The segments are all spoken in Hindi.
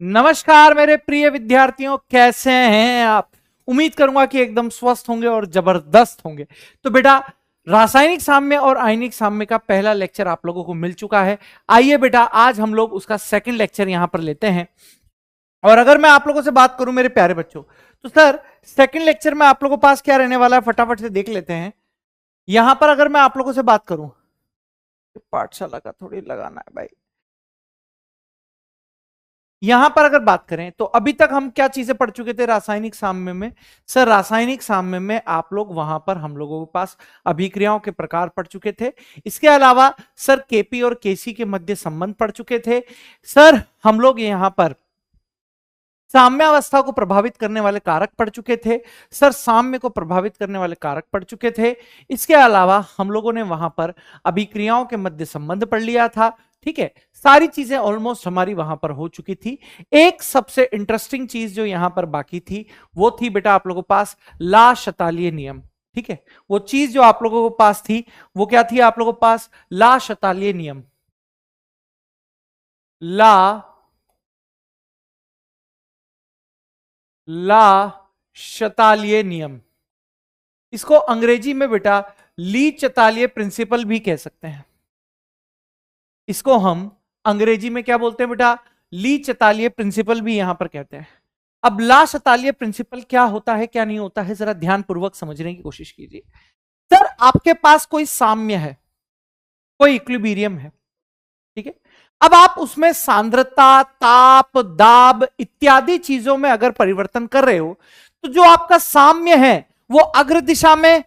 नमस्कार मेरे प्रिय विद्यार्थियों, कैसे हैं आप। उम्मीद करूंगा कि एकदम स्वस्थ होंगे और जबरदस्त होंगे। तो बेटा, रासायनिक साम्य और आयनिक साम्य का पहला लेक्चर आप लोगों को मिल चुका है। आइए बेटा, आज हम लोग उसका सेकंड लेक्चर यहां पर लेते हैं। और अगर मैं आप लोगों से बात करूं मेरे प्यारे बच्चों, तो सर सेकंड लेक्चर में आप लोगों के पास क्या रहने वाला है, फटाफट से देख लेते हैं। यहां पर अगर मैं आप लोगों से बात करूं, पाठशाला का थोड़ी लगाना है भाई। यहां पर अगर बात करें तो अभी तक हम क्या चीजें पढ़ चुके थे रासायनिक साम्य में। सर रासायनिक साम्य में आप लोग वहां पर हम लोगों के पास अभिक्रियाओं के प्रकार पढ़ चुके थे। इसके अलावा सर केपी और केसी के मध्य संबंध पढ़ चुके थे। सर हम लोग यहां पर साम्यावस्था को प्रभावित करने वाले कारक पढ़ चुके थे। सर साम्य को प्रभावित करने वाले कारक पढ़ चुके थे। इसके अलावा हम लोगों ने वहां पर अभिक्रियाओं के मध्य संबंध पढ़ लिया था। ठीक है, सारी चीजें ऑलमोस्ट हमारी वहां पर हो चुकी थी। एक सबसे इंटरेस्टिंग चीज जो यहां पर बाकी थी वो थी बेटा आप लोगों के पास ला शतालीय नियम। ठीक है, वो चीज जो आप लोगों के पास थी वो क्या थी, आप लोगों के पास ला शतालीय नियम। ला ला शतालीय नियम, इसको अंग्रेजी में बेटा ली चतालीय प्रिंसिपल भी कह सकते हैं। इसको हम अंग्रेजी में क्या बोलते हैं बेटा, ली चतालीय प्रिंसिपल भी यहां पर कहते हैं। अब ला शतालीय प्रिंसिपल क्या होता है क्या नहीं होता है, जरा ध्यानपूर्वक समझने की कोशिश कीजिए। सर आपके पास कोई साम्य है, कोई इक्विलिब्रियम है, ठीक है। अब आप उसमें सांद्रता, ताप, दाब इत्यादि चीजों में अगर परिवर्तन कर रहे हो तो जो आपका साम्य है वो अग्र दिशा में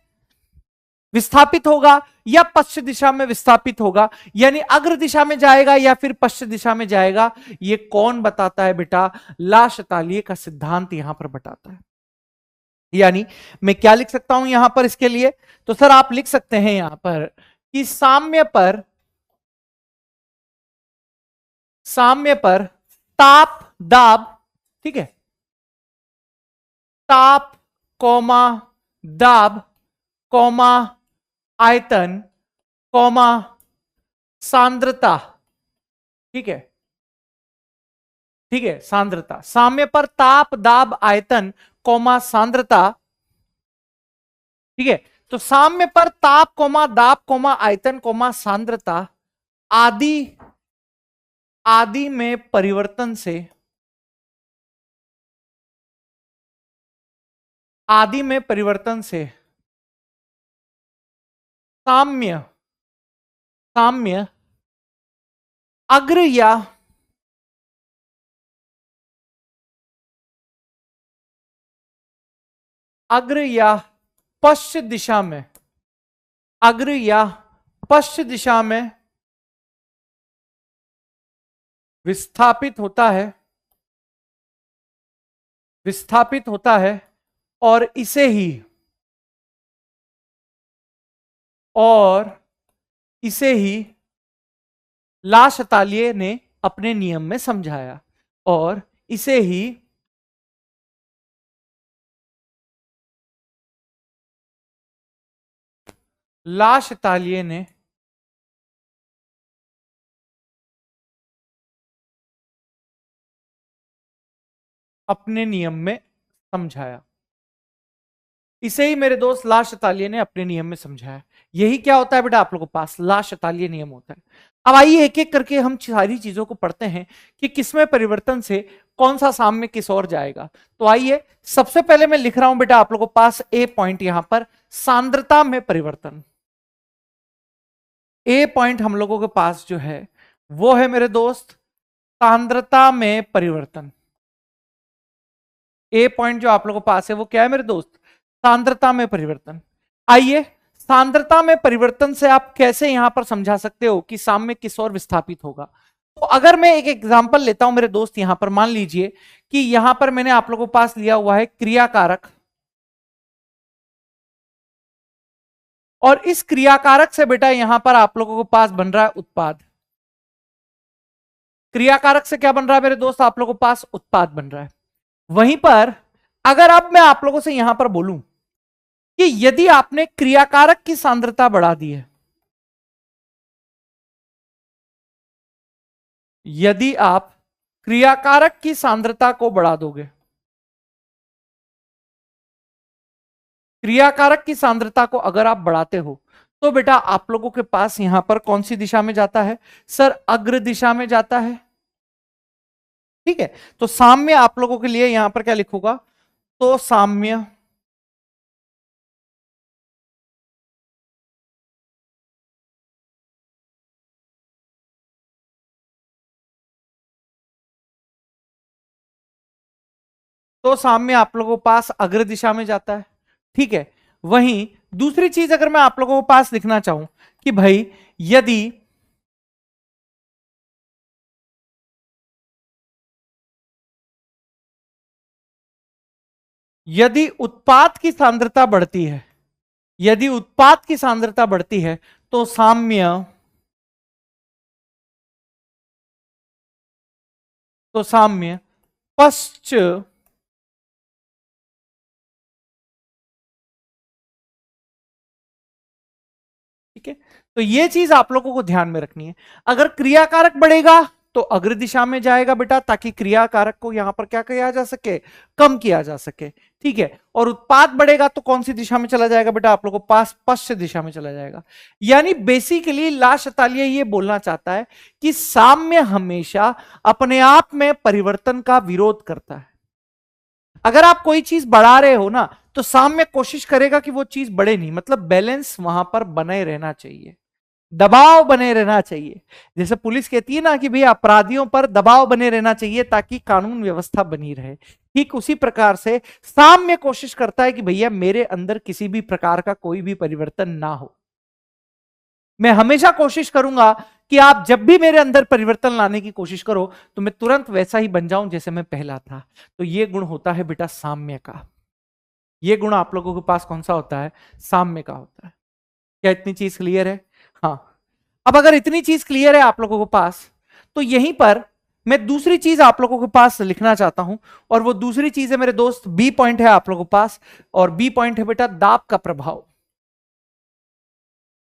विस्थापित होगा या पश्चिम दिशा में विस्थापित होगा, यानी अग्र दिशा में जाएगा या फिर पश्चिम दिशा में जाएगा। ये कौन बताता है बेटा, ला शतालीय का सिद्धांत यहां पर बताता है। यानी मैं क्या लिख सकता हूं यहां पर इसके लिए, तो सर आप लिख सकते हैं यहां पर कि साम्य पर ताप दाब, ठीक है, ताप कौमा दाब कौमा आयतन कौमा सांद्रता, ठीक है, ठीक है, सांद्रता, साम्य पर ताप दाब आयतन कौमा सांद्रता, ठीक है। तो साम्य पर ताप कौमा दाब कौमा आयतन कौमा सांद्रता आदि आदि में परिवर्तन से, आदि में परिवर्तन से साम्य साम्य अग्र या अग्र या पश्चिम दिशा में, अग्र या पश्चिम दिशा में विस्थापित होता है, विस्थापित होता है। और इसे ही और इसे ही ला शतालीय ने अपने नियम में समझाया, और इसे ही ला शतालीय ने अपने नियम में समझाया। इसे ही मेरे दोस्त ला शतालीय ने अपने नियम में समझाया। यही क्या होता है बेटा आप लोगों के पास, ला शतालीय नियम होता है। अब आइए एक एक करके हम सारी चीजों को पढ़ते हैं कि किसमें परिवर्तन से कौन सा साम्य किस ओर जाएगा। तो आइए सबसे पहले मैं लिख रहा हूं बेटा आप लोगों के पास ए पॉइंट, यहां पर सांद्रता में परिवर्तन। ए पॉइंट हम लोगों के पास जो है वो है मेरे दोस्त सांद्रता में परिवर्तन। ए पॉइंट जो आप लोगों के पास है वो क्या है मेरे दोस्त, सांद्रता में परिवर्तन। आइए सांद्रता में परिवर्तन से आप कैसे यहां पर समझा सकते हो कि साम्य किस ओर विस्थापित होगा। तो अगर मैं एक एग्जांपल लेता हूं मेरे दोस्त, यहां पर मान लीजिए कि यहां पर मैंने आप लोगों के पास लिया हुआ है क्रियाकारक, और इस क्रियाकारक से बेटा यहां पर आप लोगों के पास बन रहा है उत्पाद। क्रियाकारक से क्या बन रहा है मेरे दोस्त, आप लोगों के पास उत्पाद बन रहा है। वहीं पर अगर अब मैं आप लोगों से यहां पर बोलूं कि यदि आपने क्रियाकारक की सांद्रता बढ़ा दी है, यदि आप क्रियाकारक की सांद्रता को बढ़ा दोगे, क्रियाकारक की सांद्रता को अगर आप बढ़ाते हो तो बेटा आप लोगों के पास यहां पर कौन सी दिशा में जाता है सर, अग्र दिशा में जाता है। ठीक है, तो साम्य आप लोगों के लिए यहां पर क्या लिखूंगा, तो साम्य तो साम्य आप लोगों के पास अग्र दिशा में जाता है। ठीक है, वहीं दूसरी चीज अगर मैं आप लोगों के पास लिखना चाहूं कि भाई यदि यदि उत्पाद की सांद्रता बढ़ती है, यदि उत्पाद की सांद्रता बढ़ती है तो साम्य, तो साम्य पश्च ठीक है, तो ये चीज आप लोगों को ध्यान में रखनी है। अगर क्रियाकारक बढ़ेगा तो अग्र दिशा में जाएगा बेटा, ताकि क्रियाकारक को यहां पर क्या किया जा सके, कम किया जा सके। ठीक है, और उत्पाद बढ़ेगा तो कौन सी दिशा में चला जाएगा बेटा, आप लोगों को पास पश्चिम दिशा में चला जाएगा। यानी बेसिकली ला शतालिय ये बोलना चाहता है कि साम्य हमेशा अपने आप में परिवर्तन का विरोध करता है। अगर आप कोई चीज बढ़ा रहे हो ना तो साम्य कोशिश करेगा कि वो चीज बढ़े नहीं, मतलब बैलेंस वहां पर बने रहना चाहिए, दबाव बने रहना चाहिए। जैसे पुलिस कहती है ना कि भैया अपराधियों पर दबाव बने रहना चाहिए ताकि कानून व्यवस्था बनी रहे, ठीक उसी प्रकार से साम्य कोशिश करता है कि भैया मेरे अंदर किसी भी प्रकार का कोई भी परिवर्तन ना हो। मैं हमेशा कोशिश करूंगा कि आप जब भी मेरे अंदर परिवर्तन लाने की कोशिश करो तो मैं तुरंत वैसा ही बन जाऊं जैसे मैं पहला था। तो ये गुण होता है बेटा साम्य का। ये गुण आप लोगों के पास कौन सा होता है, साम्य का होता है। क्या इतनी चीज क्लियर है? हाँ, अब अगर इतनी चीज क्लियर है आप लोगों के पास तो यहीं पर मैं दूसरी चीज आप लोगों के पास लिखना चाहता हूं, और वो दूसरी चीज है मेरे दोस्त बी पॉइंट है आप लोगों के पास, और बी पॉइंट है बेटा दाब का प्रभाव।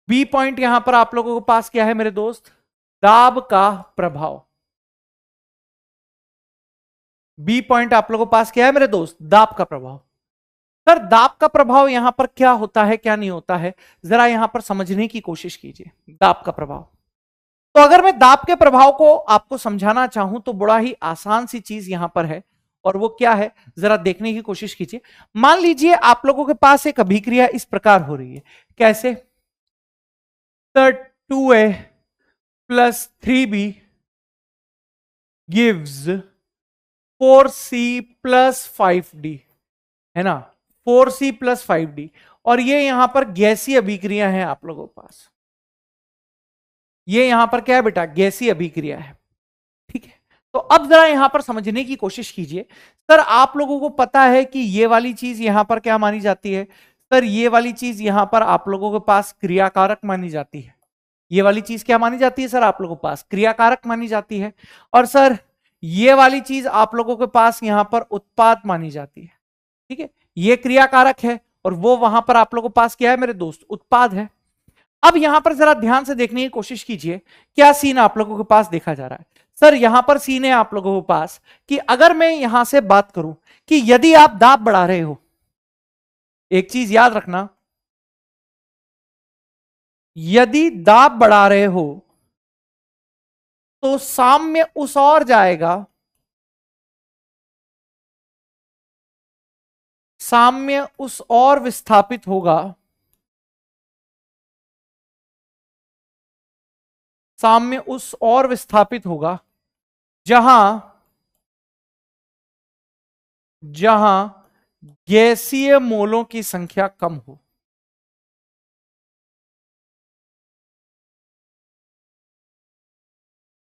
बी पॉइंट यहां पर आप लोगों के पास क्या है मेरे दोस्त, दाब का प्रभाव। बी पॉइंट आप लोगों के पास क्या है मेरे दोस्त, दाब का प्रभाव। सर दाब का प्रभाव यहां पर क्या होता है क्या नहीं होता है, जरा यहां पर समझने की कोशिश कीजिए। दाब का प्रभाव, तो अगर मैं दाब के प्रभाव को आपको समझाना चाहूं तो बड़ा ही आसान सी चीज यहां पर है, और वो क्या है जरा देखने की कोशिश कीजिए। मान लीजिए आप लोगों के पास एक अभिक्रिया इस प्रकार हो रही है, कैसे, sir 2a plus 3b gives 4c plus 5d, है ना, 4c प्लस 5d, और ये यहां पर गैसीय अभिक्रिया है आप लोगों के पास। ये यहां पर क्या है बेटा, गैसीय अभिक्रिया है। ठीक है, तो अब जरा यहां पर समझने की कोशिश कीजिए। सर आप लोगों को पता है कि ये वाली चीज यहां पर क्या मानी जाती है, सर ये वाली चीज यहां पर आप लोगों के पास क्रियाकारक मानी जाती है। ये वाली चीज क्या मानी जाती है सर, आप लोगों के पास क्रियाकारक मानी जाती है। और सर ये वाली चीज आप लोगों के पास यहां पर उत्पाद मानी जाती है। ठीक है, ये क्रियाकारक है और वो वहां पर आप लोगों के पास क्या है मेरे दोस्त, उत्पाद है। अब यहां पर जरा ध्यान से देखने की कोशिश कीजिए, क्या सीन आप लोगों के पास देखा जा रहा है। सर यहां पर सीन है आप लोगों के पास कि अगर मैं यहां से बात करूं कि यदि आप दाब बढ़ा रहे हो, एक चीज याद रखना, यदि दाब बढ़ा रहे हो तो साम्य उस ओर जाएगा, साम्य उस ओर विस्थापित होगा, साम्य उस ओर विस्थापित होगा जहां जहां गैसीय मोलों की संख्या कम हो।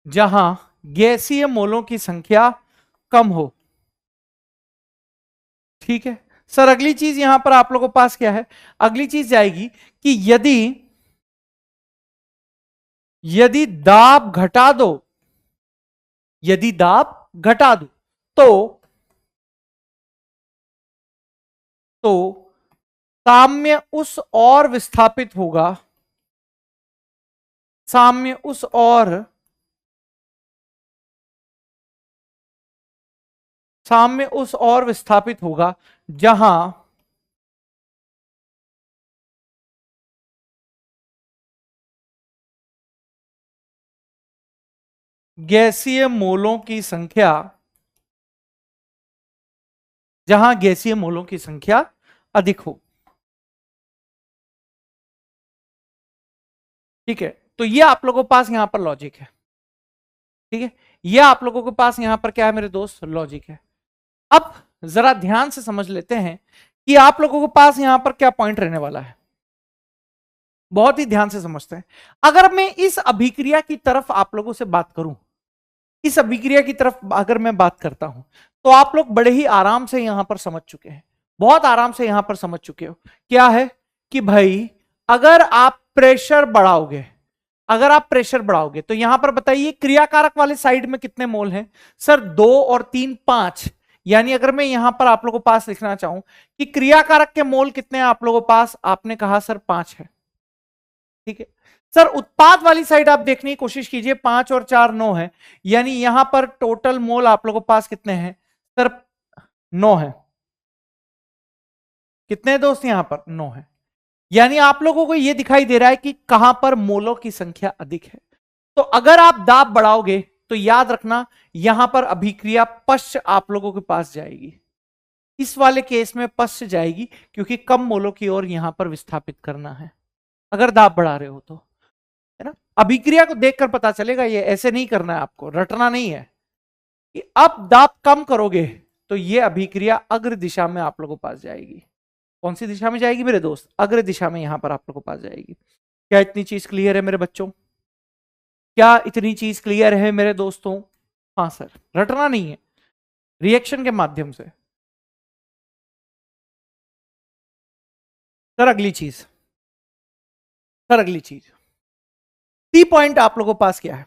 जहां गैसीय मोलों की संख्या कम हो। ठीक है सर, अगली चीज यहां पर आप लोगों के पास क्या है, अगली चीज जाएगी कि यदि यदि दाब घटा दो, यदि दाब घटा दो तो तो साम्य उस और विस्थापित होगा, साम्य उस और साम्य उस और विस्थापित होगा जहां गैसीय मोलों की संख्या अधिक हो। ठीक है, तो ये आप लोगों के पास यहां पर लॉजिक है। ठीक है, ये आप लोगों के पास यहां पर क्या है मेरे दोस्त, लॉजिक है। अब जरा ध्यान से समझ लेते हैं कि आप लोगों के पास यहां पर क्या पॉइंट रहने वाला है। बहुत ही ध्यान से समझते हैं। अगर मैं इस अभिक्रिया की तरफ आप लोगों से बात करूं, इस अभिक्रिया की तरफ अगर मैं बात करता हूं, तो आप लोग बड़े ही आराम से यहां पर समझ चुके हैं, बहुत आराम से यहां पर समझ चुके हो। क्या है कि भाई अगर आप प्रेशर बढ़ाओगे, तो यहां पर बताइए क्रियाकारक वाले साइड में कितने मोल हैं सर, 2 और 3 5। यानी अगर मैं यहां पर आप लोगों के पास लिखना चाहूं कि क्रियाकारक के मोल कितने हैं आप लोगों के पास, आपने कहा सर 5 है। ठीक है सर, उत्पाद वाली साइड आप देखने की कोशिश कीजिए, 5 और 4 9 है। यानी यहां पर टोटल मोल आप लोगों के पास कितने हैं सर, 9 है। कितने दोस्त यहां पर 9 है। यानी आप लोगों को यह दिखाई दे रहा है कि कहां पर मोलों की संख्या अधिक है। तो अगर आप दाब बढ़ाओगे तो याद रखना यहां पर अभिक्रिया पश्च आप लोगों के पास जाएगी। इस वाले केस में पश्च जाएगी क्योंकि कम मोलों की ओर यहां पर विस्थापित करना है, अगर दाब बढ़ा रहे हो तो, है ना। अभिक्रिया को देखकर पता चलेगा, ये ऐसे नहीं करना है, आपको रटना नहीं है कि अब दाब कम करोगे तो ये अभिक्रिया अग्र दिशा में आप लोगों के पास जाएगी। कौन सी दिशा में जाएगी मेरे दोस्त, अग्र दिशा में यहां पर आप लोगों के पास जाएगी। क्या इतनी चीज क्लियर है मेरे बच्चों, क्या इतनी चीज क्लियर है मेरे दोस्तों। हाँ सर, रटना नहीं है, रिएक्शन के माध्यम से। सर अगली चीज, सी पॉइंट आप लोगों के पास क्या है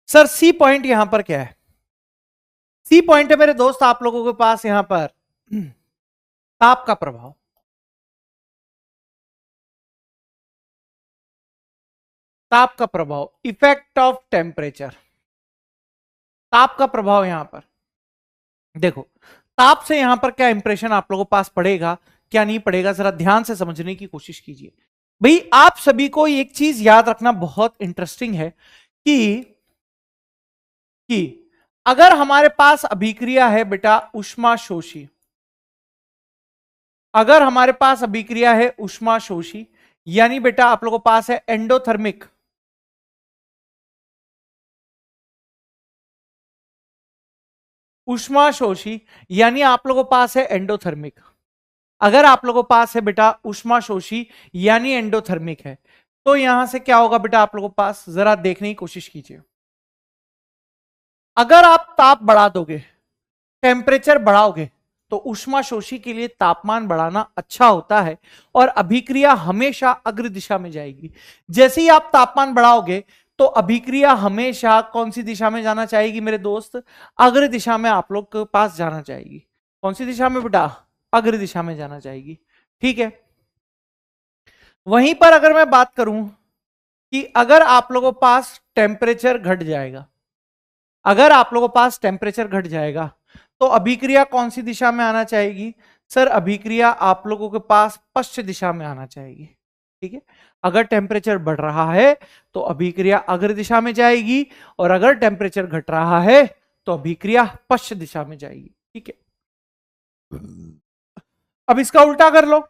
सर, सी पॉइंट यहां पर क्या है, सी पॉइंट है मेरे दोस्त आप लोगों के पास यहां पर ताप का प्रभाव। ताप का प्रभाव, इफेक्ट ऑफ टेम्परेचर, ताप का प्रभाव। यहां पर देखो, ताप से यहां पर क्या इंप्रेशन आप लोगों के पास पड़ेगा, क्या नहीं पड़ेगा, जरा ध्यान से समझने की कोशिश कीजिए। भाई आप सभी को एक चीज याद रखना बहुत इंटरेस्टिंग है कि अगर हमारे पास अभिक्रिया है बेटा ऊष्माशोषी, अगर हमारे पास अभिक्रिया है ऊष्माशोषी, यानी बेटा आप लोगों के पास है एंडोथर्मिक, ऊष्माशोषी यानी आप लोगों के पास है एंडोथर्मिक। अगर आप लोगों के पास है बेटा ऊष्माशोषी यानी एंडोथर्मिक है, तो यहां से क्या होगा बेटा आप लोगों के पास, जरा देखने की कोशिश कीजिए। अगर आप ताप बढ़ा दोगे, टेम्परेचर बढ़ाओगे, तो ऊष्माशोषी के लिए तापमान बढ़ाना अच्छा होता है और अभिक्रिया हमेशा अग्र दिशा में जाएगी। जैसे ही आप तापमान बढ़ाओगे तो अभिक्रिया हमेशा कौन सी दिशा में जाना चाहेगी मेरे दोस्त, अग्र दिशा में आप लोग के पास जाना चाहेगी। कौन सी दिशा में बेटा, अग्र दिशा में जाना चाहेगी। ठीक है, वहीं पर अगर मैं बात करूं कि अगर आप लोगों के पास टेम्परेचर घट जाएगा, अगर आप लोगों के पास टेम्परेचर घट जाएगा तो अभिक्रिया कौन सी दिशा में आना चाहेगी सर, अभिक्रिया आप लोगों के पास पश्चिम दिशा में आना चाहेगी। ठीक है, अगर टेम्परेचर बढ़ रहा है तो अभिक्रिया अग्र दिशा में जाएगी और अगर टेम्परेचर घट रहा है तो अभिक्रिया पश्चिम दिशा में जाएगी। ठीक है, अब इसका उल्टा कर लो,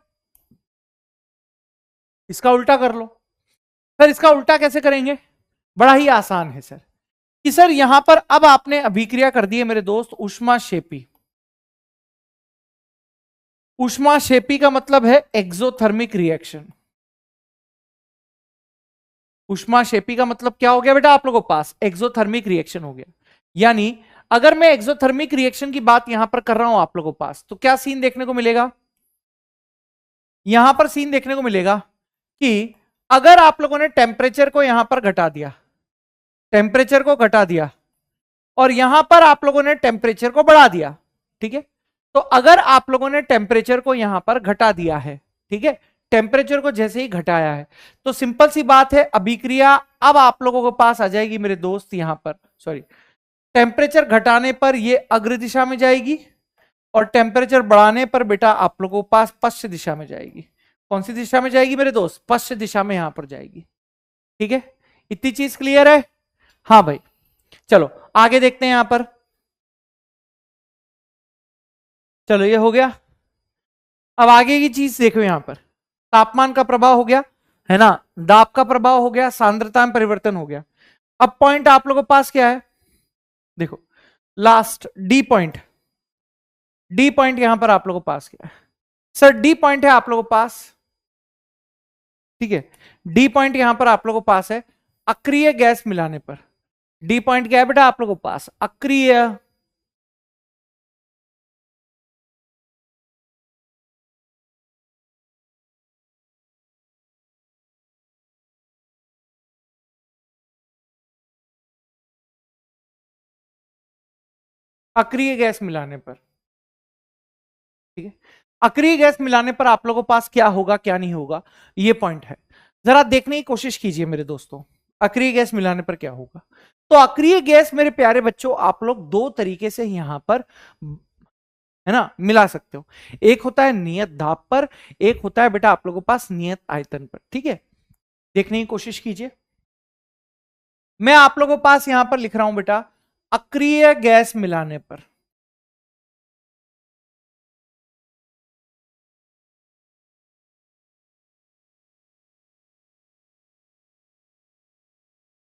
इसका उल्टा कर लो। सर इसका उल्टा कैसे करेंगे, बड़ा ही आसान है सर, कि सर यहां पर अब आपने अभिक्रिया कर दी है मेरे दोस्त ऊष्माक्षेपी। ऊष्माक्षेपी का मतलब है एक्सोथर्मिक रिएक्शन। ऊष्माक्षेपी का मतलब क्या हो गया बेटा आप लोगों के पास, एक्सोथर्मिक रिएक्शन हो गया। यानी अगर मैं एक्सोथर्मिक रिएक्शन की बात यहां पर कर रहा हूं आप लोगों के पास, तो क्या सीन देखने को मिलेगा, यहां पर सीन देखने को मिलेगा कि अगर आप लोगों ने टेम्परेचर को यहां पर घटा दिया, टेम्परेचर को घटा दिया और यहां पर आप लोगों ने टेम्परेचर को बढ़ा दिया। ठीक है, तो अगर आप लोगों ने टेम्परेचर को यहां पर घटा दिया है, ठीक है, टेम्परेचर को जैसे ही घटाया है, तो सिंपल सी बात है अभिक्रिया अब आप लोगों के पास आ जाएगी मेरे दोस्त यहां पर, सॉरी, टेम्परेचर घटाने पर ये अग्र दिशा में जाएगी और टेम्परेचर बढ़ाने पर बेटा आप लोगों के पास पश्चिम दिशा में जाएगी। कौन सी दिशा में जाएगी मेरे दोस्त? पश्चिम दिशा में यहां पर जाएगी। ठीक है, इतनी चीज क्लियर है? हाँ भाई, चलो आगे देखते हैं यहां पर। चलो ये हो गया। अब आगे की चीज देखो, यहां पर तापमान का प्रभाव हो गया है ना, दाब का प्रभाव हो गया, सांद्रता में परिवर्तन हो गया। अब पॉइंट आप लोगों के पास क्या है? देखो last D point, D point यहां पर आप लोगों के पास क्या है? सर डी पॉइंट है आप लोगों के पास, ठीक है, डी पॉइंट यहां पर आप लोगों के पास है अक्रिय गैस मिलाने पर। डी पॉइंट क्या है बेटा आप लोगों के पास? अक्रिय अक्रिय गैस मिलाने पर, ठीक है, अक्रिय गैस मिलाने पर आप लोगों के पास क्या होगा क्या नहीं होगा, ये पॉइंट है। जरा देखने की कोशिश कीजिए मेरे दोस्तों, अक्रिय गैस मिलाने पर क्या होगा। तो अक्रिय गैस मेरे प्यारे बच्चों आप लोग दो तरीके से यहां पर है ना मिला सकते हो। एक होता है नियत दाब पर, एक होता है बेटा आप लोगों के पास नियत आयतन पर। ठीक है, देखने की कोशिश कीजिए। मैं आप लोगों के पास यहां पर लिख रहा हूं बेटा अक्रिय गैस मिलाने पर।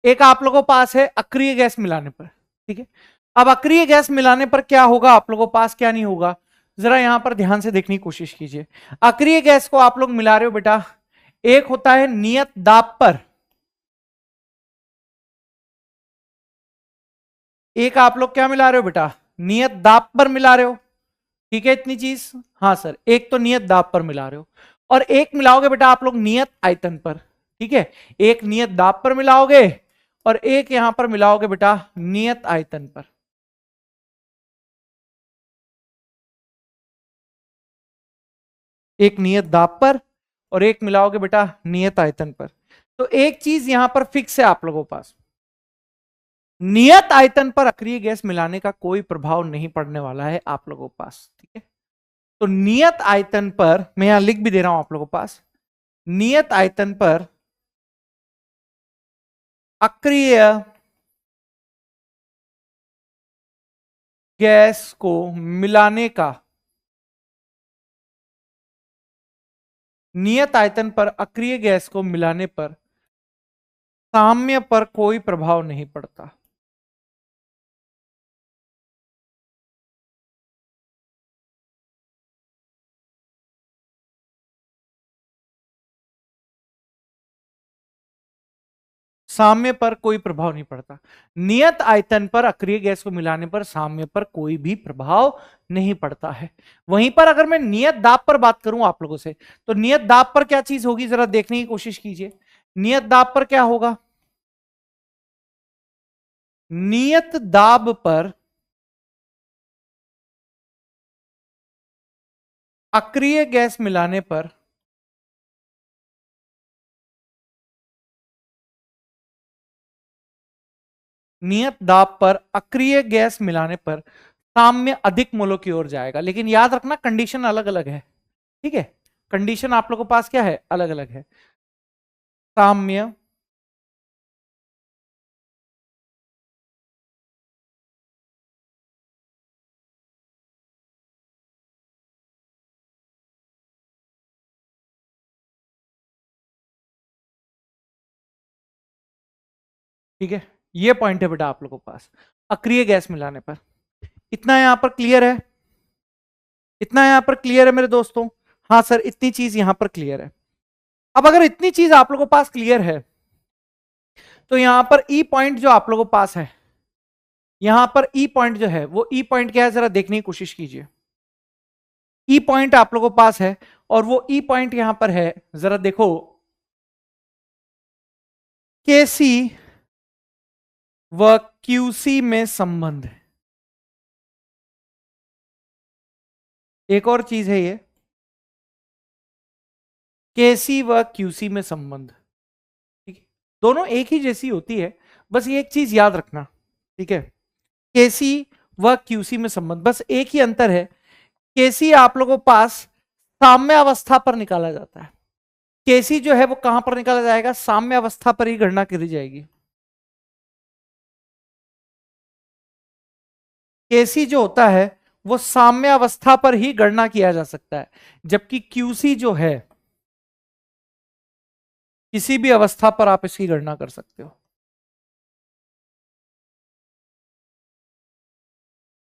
एक आप लोगों के पास है अक्रिय गैस मिलाने पर। ठीक है, अब अक्रिय गैस मिलाने पर क्या होगा आप लोगों के पास क्या नहीं होगा, जरा यहां पर ध्यान से देखने की कोशिश कीजिए। अक्रिय गैस को आप लोग मिला रहे हो बेटा, एक होता है नियत दाब पर, एक आप लोग क्या मिला रहे हो बेटा? नियत दाब पर मिला रहे हो। ठीक है, इतनी चीज, हाँ सर, एक तो नियत दाब पर मिला रहे हो और एक मिलाओगे बेटा आप लोग नियत आयतन पर। ठीक है, एक नियत दाब पर मिलाओगे और एक यहां पर मिलाओगे बेटा नियत आयतन पर। एक नियत दाब पर और एक मिलाओगे बेटा नियत आयतन पर। तो एक चीज यहां पर फिक्स है आप लोगों के पास, नियत आयतन पर अक्रिय गैस मिलाने का कोई प्रभाव नहीं पड़ने वाला है आप लोगों के पास। ठीक है, तो नियत आयतन पर मैं यहां लिख भी दे रहा हूं आप लोगों के पास, नियत आयतन पर अक्रिय गैस को मिलाने का, नियत आयतन पर अक्रिय गैस को मिलाने पर साम्य पर कोई प्रभाव नहीं पड़ता। साम्य पर कोई प्रभाव नहीं पड़ता। नियत आयतन पर अक्रिय गैस को मिलाने पर साम्य पर कोई भी प्रभाव नहीं पड़ता है। वहीं पर अगर मैं नियत दाब पर बात करूं आप लोगों से, तो नियत दाब पर क्या चीज होगी, जरा देखने की कोशिश कीजिए। नियत दाब पर क्या होगा? नियत दाब पर अक्रिय गैस मिलाने पर नियत दाब पर अक्रिय गैस मिलाने पर साम्य अधिक मोलों की ओर जाएगा। लेकिन याद रखना कंडीशन अलग अलग है। ठीक है, कंडीशन आप लोगों के पास क्या है, अलग अलग है। साम्य ठीक है, ये पॉइंट है बेटा आप लोगों के पास अक्रिय गैस मिलाने पर। इतना यहां पर क्लियर है? इतना यहां पर क्लियर है मेरे दोस्तों? हाँ सर, इतनी चीज यहां पर क्लियर है। अब अगर इतनी चीज आप लोगों के पास क्लियर है, तो यहां पर ई पॉइंट जो आप लोगों के पास है, यहां पर ई पॉइंट जो है वो ई पॉइंट क्या है, जरा देखने की कोशिश कीजिए। ई पॉइंट आप लोगों के पास है और वो ई पॉइंट यहां पर है, जरा देखो, केसी व क्यूसी में संबंध है। एक और चीज है ये, केसी व क्यूसी में संबंध। ठीक है, दोनों एक ही जैसी होती है, बस ये एक चीज याद रखना। ठीक है, केसी व क्यूसी में संबंध, बस एक ही अंतर है, केसी आप लोगों के पास साम्य अवस्था पर निकाला जाता है, केसी जो है वो कहां पर निकाला जाएगा, साम्य अवस्था पर ही गणना करी जाएगी। केसी जो होता है वो साम्य अवस्था पर ही गणना किया जा सकता है, जबकि क्यूसी जो है किसी भी अवस्था पर आप इसकी गणना कर सकते हो,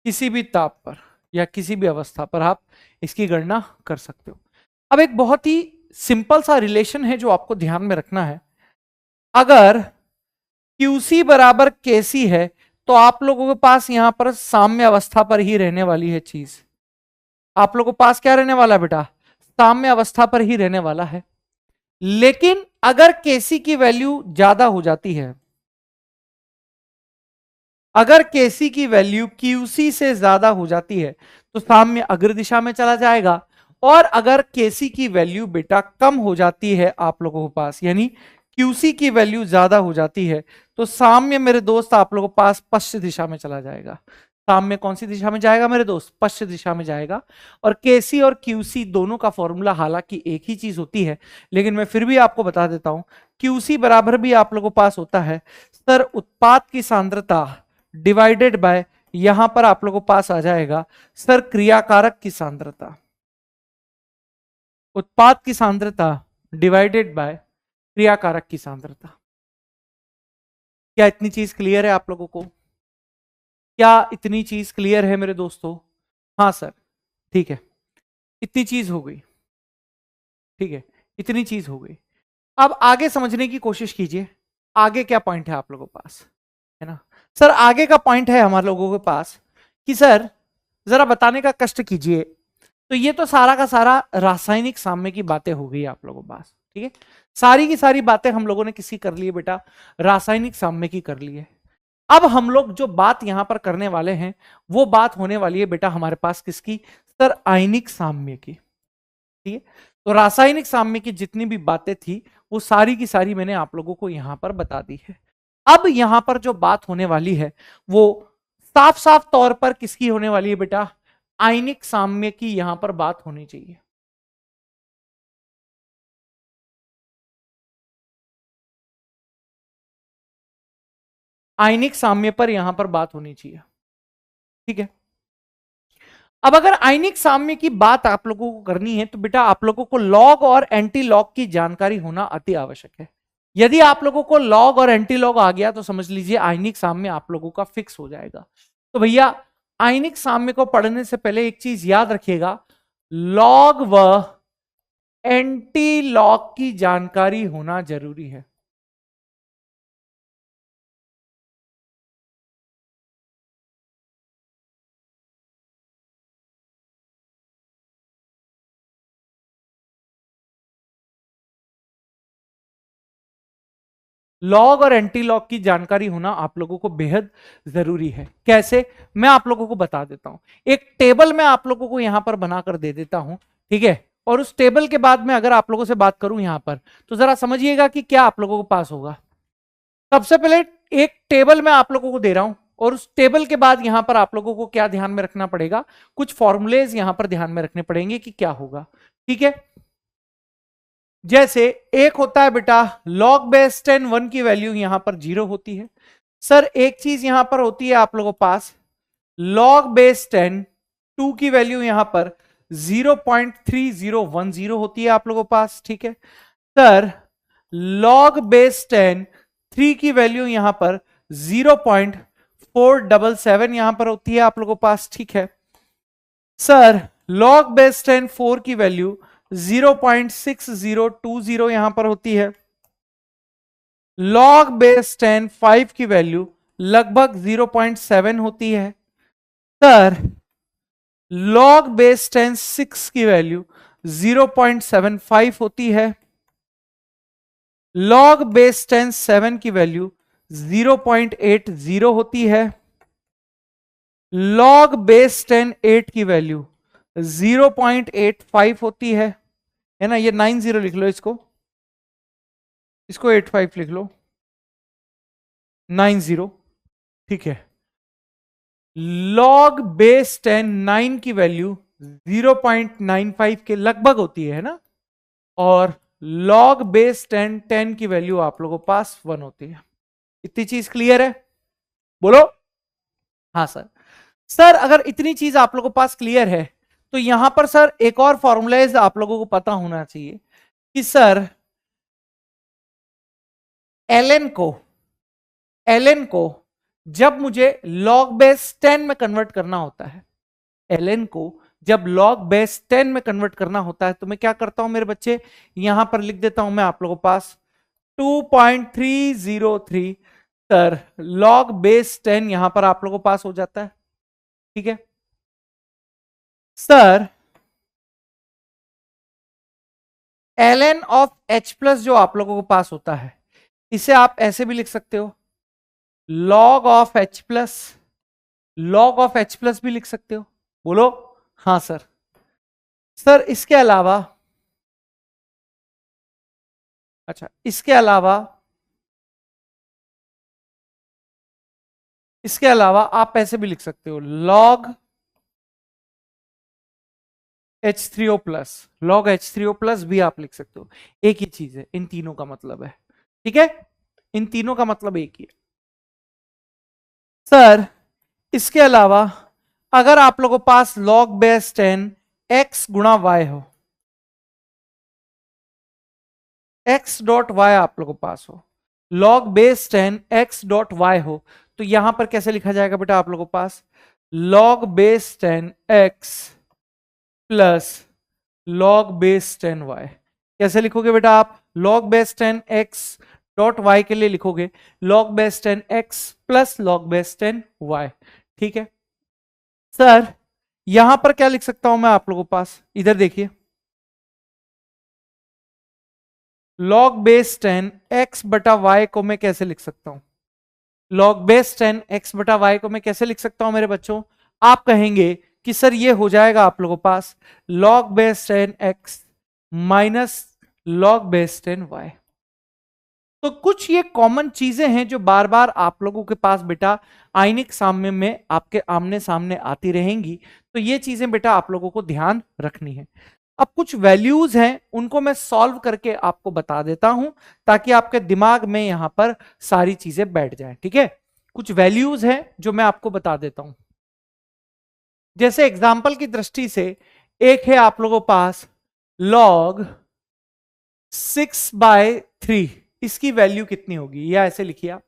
किसी भी ताप पर या किसी भी अवस्था पर आप इसकी गणना कर सकते हो। अब एक बहुत ही सिंपल सा रिलेशन है जो आपको ध्यान में रखना है, अगर क्यूसी बराबर केसी है तो आप लोगों के पास यहां पर साम्य अवस्था पर ही रहने वाली है चीज, आप लोगों के पास क्या रहने वाला है बेटा, साम्य अवस्था पर ही रहने वाला है। लेकिन अगर केसी की वैल्यू ज्यादा हो जाती है, अगर केसी की वैल्यू क्यूसी से ज्यादा हो जाती है तो साम्य अग्र दिशा में चला जाएगा, और अगर केसी की वैल्यू बेटा कम हो जाती है आप लोगों के पास, यानी क्यूसी की वैल्यू ज्यादा हो जाती है, तो साम्य मेरे दोस्त आप लोगों के पास पश्चिम दिशा में चला जाएगा। साम्य कौन सी दिशा में जाएगा मेरे दोस्त, पश्चिम दिशा में जाएगा। और केसी और क्यूसी दोनों का फॉर्मूला हालांकि एक ही चीज होती है, लेकिन मैं फिर भी आपको बता देता हूं, क्यूसी बराबर भी आप लोगों के पास होता है सर उत्पाद की सांद्रता डिवाइडेड बाय, यहां पर आप लोगों के पास आ जाएगा सर क्रियाकारक की सांद्रता, उत्पाद की सांद्रता डिवाइडेड बाय क्रियाकारक की सांद्रता। क्या इतनी चीज क्लियर है आप लोगों को, क्या इतनी चीज क्लियर है मेरे दोस्तों? हाँ सर, ठीक है, इतनी चीज हो गई, ठीक है, इतनी चीज हो गई। अब आगे समझने की कोशिश कीजिए, आगे क्या पॉइंट है आप लोगों के पास, है ना सर? आगे का पॉइंट है हमारे लोगों के पास कि सर जरा बताने का कष्ट कीजिए, तो ये तो सारा का सारा रासायनिक साम्य की बातें हो गई आप लोगों के पास, ठीक है, सारी की सारी बातें हम लोगों ने किसकी कर ली है बेटा, रासायनिक साम्य की कर ली है। अब हम लोग जो बात यहां पर करने वाले हैं वो बात होने वाली है बेटा हमारे पास किसकी, सर आयनिक साम्य की, ठीक है। तो रासायनिक साम्य की जितनी भी बातें थी वो सारी की सारी मैंने आप लोगों को यहां पर बता दी है। अब यहां पर जो बात होने वाली है वो साफ साफ तौर पर किसकी होने वाली है बेटा, आयनिक साम्य की यहां पर बात होनी चाहिए। आयनिक साम्य पर यहां पर बात होनी चाहिए, ठीक है। अब अगर आयनिक साम्य की बात आप लोगों को करनी है तो बेटा आप लोगों को लॉग और एंटी लॉग की जानकारी होना अति आवश्यक है। यदि आप लोगों को लॉग और एंटी लॉग आ गया तो समझ लीजिए आयनिक साम्य आप लोगों का फिक्स हो जाएगा। तो भैया आयनिक साम्य को पढ़ने से पहले एक चीज याद रखिएगा, लॉग व एंटी लॉग की जानकारी होना जरूरी है। लॉग और एंटी लॉग की जानकारी होना आप लोगों को बेहद जरूरी है। कैसे, मैं आप लोगों को बता देता हूं। एक टेबल मैं आप लोगों को यहां पर बनाकर दे देता हूं, ठीक है, और उस टेबल के बाद में अगर आप लोगों से बात करूं यहां पर, तो जरा समझिएगा कि क्या आप लोगों के पास होगा। सबसे पहले एक टेबल मैं आप लोगों को दे रहा हूं, और उस टेबल के बाद यहां पर आप लोगों को क्या ध्यान में रखना पड़ेगा, कुछ फॉर्मूलेज यहां पर ध्यान में रखने पड़ेंगे कि क्या होगा, ठीक है। जैसे एक होता है बेटा log बेस 10 1 की वैल्यू यहां पर 0 होती है। सर एक चीज यहां पर होती है आप लोगों के पास log बेस 10 2 की वैल्यू यहां पर 0.3010 होती है आप लोगों के पास, ठीक है। सर log बेस 10 3 की वैल्यू यहां पर 0.477 यहां पर होती है आप लोगों के पास, ठीक है। सर log बेस 10 4 की वैल्यू 0.6020 यहां पर होती है। log बेस 10 5 की वैल्यू लगभग 0.7 होती है। सर log बेस 10 6 की वैल्यू 0.75 होती है। log बेस 10 7 की वैल्यू 0.80 होती है। log बेस 10 8 की वैल्यू 0.85 होती है ना, ये 90 लिख लो, इसको 85 लिख लो, 90, ठीक है। लॉग बेस 10 9 की वैल्यू 0.95 के लगभग होती है ना, और लॉग बेस 10 10 की वैल्यू आप लोगों के पास 1 होती है। इतनी चीज क्लियर है? बोलो हाँ सर। सर अगर इतनी चीज आप लोगों के पास क्लियर है तो यहां पर सर एक और फॉर्मूलाइज आप लोगों को पता होना चाहिए कि सर ln को जब मुझे log बेस 10 में कन्वर्ट करना होता है, ln को जब log बेस 10 में कन्वर्ट करना होता है तो मैं क्या करता हूं मेरे बच्चे, यहां पर लिख देता हूं मैं आप लोगों के पास 2.303 सर log बेस 10 यहां पर आप लोगों के पास हो जाता है। ठीक है sir, ln of h plus जो आप लोगों के पास होता है इसे आप ऐसे भी लिख सकते हो, log of h plus, log of h plus भी लिख सकते हो। बोलो हाँ सर। सर इसके अलावा, अच्छा इसके अलावा आप ऐसे भी लिख सकते हो log H3O plus, log H3O plus भी आप लिख सकते हो। एक ही चीज है, इन तीनों का मतलब है। ठीक है, इन तीनों का मतलब एक ही है। सर इसके अलावा अगर आप लोगों के पास log बेस 10 x गुणा y हो, x डॉट वाई आप लोगों के पास हो, log base 10 x dot Y हो, तो यहां पर कैसे लिखा जाएगा बेटा आप लोगों के पास log base 10 x plus log base 10 y। कैसे लिखोगे बेटा आप, log base 10 x dot y के लिए लिखोगे log base 10 x plus log base 10 y। ठीक है सर, यहां पर क्या लिख सकता हूं मैं आप लोगों के पास, इधर देखिए log बेस 10 x बटा y को मैं कैसे लिख सकता हूं, log बेस 10 x बटा y को मैं कैसे लिख सकता हूं मेरे बच्चों, आप कहेंगे कि सर ये हो जाएगा आप लोगों के पास log base 10 x minus log base 10 y। तो कुछ ये कॉमन चीजें हैं जो बार बार आप लोगों के पास बेटा आईनिक सामने में आपके आमने सामने आती रहेंगी, तो ये चीजें बेटा आप लोगों को ध्यान रखनी है। अब कुछ वैल्यूज हैं उनको मैं सॉल्व करके आपको बता देता हूं ताकि आपके दिमाग में यहां पर सारी चीजें बैठ जाएं। ठीक है, कुछ वैल्यूज हैं जो मैं आपको बता देता हूं। जैसे एग्जाम्पल की दृष्टि से एक है आप लोगों के पास log 6/3, इसकी वैल्यू कितनी होगी, या ऐसे लिखिए आप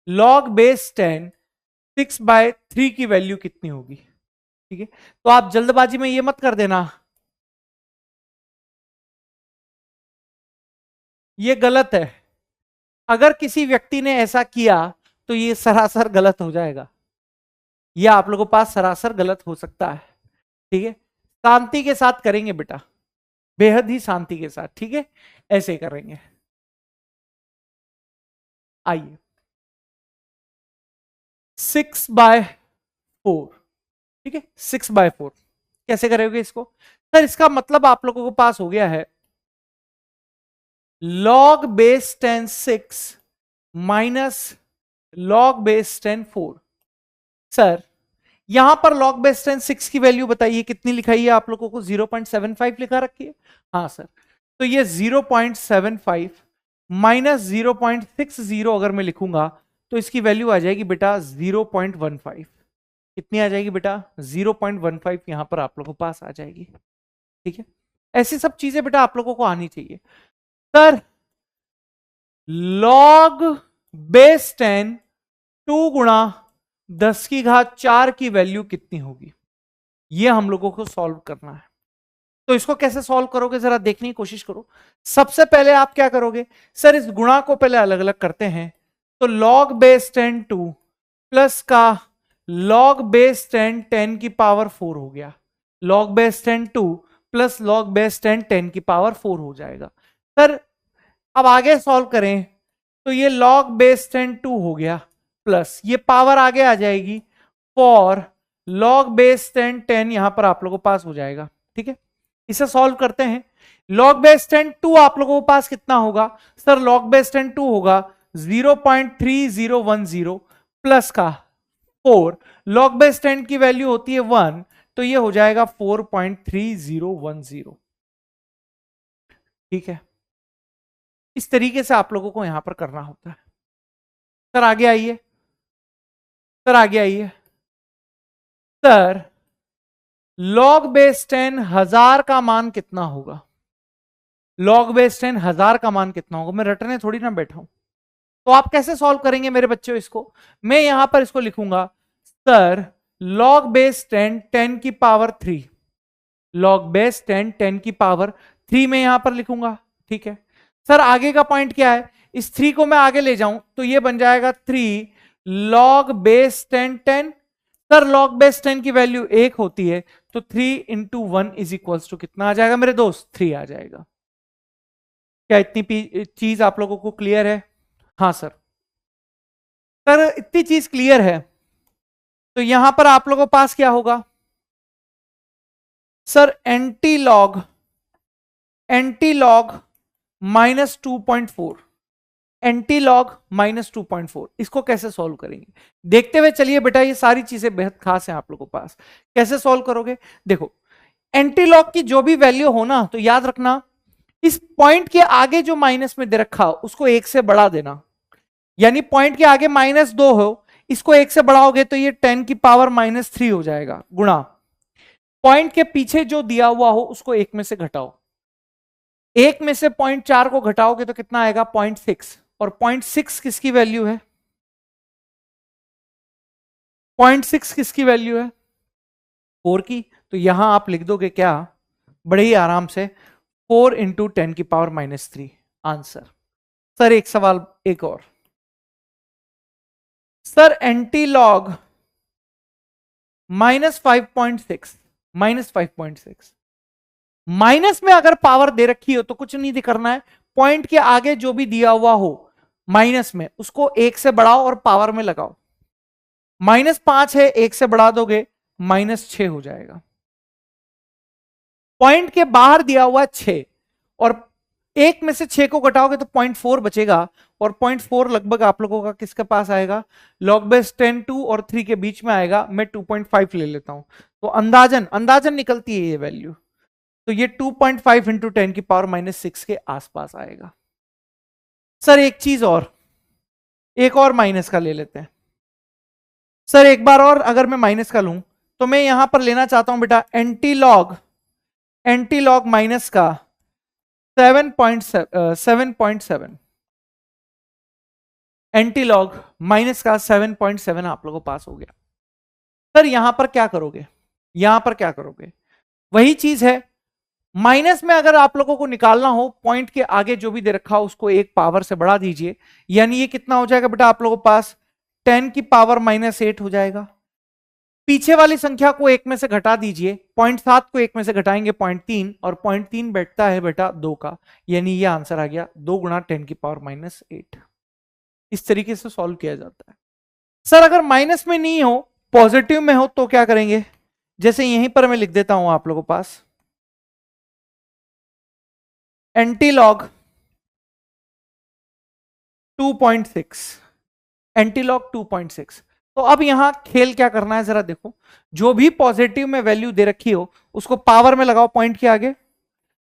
log बेस 10 6/3 की वैल्यू कितनी होगी। ठीक है, तो आप जल्दबाजी में ये मत कर देना, ये गलत है। अगर किसी व्यक्ति ने ऐसा किया तो ये सरासर गलत हो जाएगा, ये आप लोगों के पास सरासर गलत हो सकता है। ठीक है, शांति के साथ करेंगे बेटा, बेहद ही शांति के साथ। ठीक है, ऐसे करेंगे। आइए 6/4, ठीक है 6/4 कैसे करोगे इसको, सर इसका मतलब आप लोगों के पास हो गया है log base 10 6 minus log base 10 4। Sir यहां पर log बेस 10 6 की वैल्यू बताइए कितनी लिखाई है आप लोगों को, 0.75 लिखा रखी है। हाँ सर, तो ये 0.75 माइनस 0.60 अगर मैं लिखूंगा तो इसकी वैल्यू आ जाएगी बेटा 0.15। कितनी आ जाएगी बेटा, 0.15 यहां पर आप लोगों के पास आ जाएगी। ठीक है, ऐसी सब चीजें बेटा आप लोगों को आनी चाहिए। सर log बेस 10 2 गुणा 10 की घात 4 की वैल्यू कितनी होगी, यह हम लोगों को सॉल्व करना है। तो इसको कैसे सॉल्व करोगे जरा देखने की कोशिश करो। सबसे पहले आप क्या करोगे, सर इस गुणा को पहले अलग अलग करते हैं, तो log बेस 10 2 प्लस का log बेस 10 10 की पावर 4 हो गया, log base 10 2 plus log base 10 10 की पावर 4 हो जाएगा। सर अब आगे सॉल्व करें तो ये log बेस 10 2 हो गया, प्लस ये पावर आगे आ जाएगी फॉर log बेस 10 10 यहां पर आप लोगों के पास हो जाएगा। ठीक है, इसे सॉल्व करते हैं। log बेस 10 2 आप लोगों के पास कितना होगा, सर log बेस 10 2 होगा 0.3010 प्लस का 4, log बेस 10 की वैल्यू होती है 1, तो ये हो जाएगा 4.3010। ठीक है, इस तरीके से आप लोगों को यहां पर करना होता है। सर आगे आइए, सर आगे आइए। सर log बेस 10 1000 का मान कितना होगा? log बेस 10 1000 का मान कितना होगा? मैं रटने थोड़ी ना बैठा हूं। तो आप कैसे सॉल्व करेंगे मेरे बच्चों इसको? मैं यहां पर इसको लिखूंगा, सर log बेस 10 10 की पावर 3, log बेस 10 10 की पावर 3 में यहां पर लिखूंगा। ठीक है सर, आगे का पॉइंट क्या है? इस 3 को मैं आगे ले जाऊं तो ये बन जाएगा 3 log base 10 10। Sir log base 10 की वैल्यू 1 होती है, तो 3 इंटू 1 इज इक्वल्स टू कितना आ जाएगा मेरे दोस्त? 3 आ जाएगा। क्या इतनी चीज आप लोगों को क्लियर है? हाँ सर। सर इतनी चीज क्लियर है, तो यहां पर आप लोगों के पास क्या होगा? Sir anti log -2.4, anti log -2.4, इसको कैसे सॉल्व करेंगे देखते हुए चलिए बेटा। ये सारी चीजें बेहद खास हैं आप लोगों के पास। कैसे सॉल्व करोगे? देखो, एंटी लॉग की जो भी वैल्यू हो ना, तो याद रखना इस पॉइंट के आगे जो माइनस में दे रखा उसको 1 से बढ़ा देना। यानी पॉइंट के आगे -2 हो, इसको 1 से बढ़ाओगे तो ये 10 की पावर -3 हो जाएगा, गुणा पॉइंट के पीछे जो दिया हुआ हो उसको 1 में से घटाओ। 1 में से 0.4 को घटाओगे तो कितना आएगा? 0.6। और 0.6 किसकी वैल्यू है? 0.6 किसकी वैल्यू है? 4 की। तो यहां आप लिख दोगे क्या? बड़े ही आराम से 4 इंटू 10 की पावर -3 आंसर। सर एक सवाल एक और, सर एंटी लॉग -5.6, माइनस में अगर पावर दे रखी हो तो कुछ नहीं करना है, पॉइंट के आगे जो भी दिया हुआ हो माइनस में उसको 1 से बढ़ाओ और पावर में लगाओ। -5 है, 1 से बढ़ा दोगे -6 हो जाएगा। पॉइंट के बाहर दिया हुआ 6 और 1 में से 6 को घटाओगे तो 0.4 बचेगा, और 0.4 लगभग आप लोगों का किसके पास आएगा? log बेस 10 2 और 3 के बीच में आएगा। मैं 2.5 ले लेता हूं, तो अंदाजन निकलती है ये वैल्यू। तो ये 2.5 इंटू 10 की पावर -6 के आसपास आएगा। सर एक चीज और, एक और माइनस का ले लेते हैं। सर एक बार और अगर मैं माइनस का लूं तो मैं यहां पर लेना चाहता हूं बेटा एंटी लॉग माइनस का 7.7, एंटी लॉग माइनस का 7.7 आप लोगों को पास हो गया। सर यहां पर क्या करोगे? यहां पर क्या करोगे? वही चीज है, माइनस में अगर आप लोगों को निकालना हो, पॉइंट के आगे जो भी दे रखा हो उसको 1 पावर से बढ़ा दीजिए। यानी ये कितना हो जाएगा बेटा आप लोगों के पास? 10 की पावर -8 हो जाएगा। पीछे वाली संख्या को 1 में से घटा दीजिए, 0.7 को 1 में से घटाएंगे 0.3, और 0.3 बैठता है बेटा 2 का, यानी ये आंसर आ गया 2 गुणा 10 की पावर -8। इस तरीके से सॉल्व किया जाता है। सर अगर माइनस में नहीं हो, पॉजिटिव में हो, तो क्या करेंगे? जैसे यहीं पर मैं लिख देता हूं आप लोगों के पास एंटी लॉग 2.6, एंटी लॉग 2.6। तो अब यहां खेल क्या करना है जरा देखो, जो भी पॉजिटिव में वैल्यू दे रखी हो उसको पावर में लगाओ पॉइंट के आगे,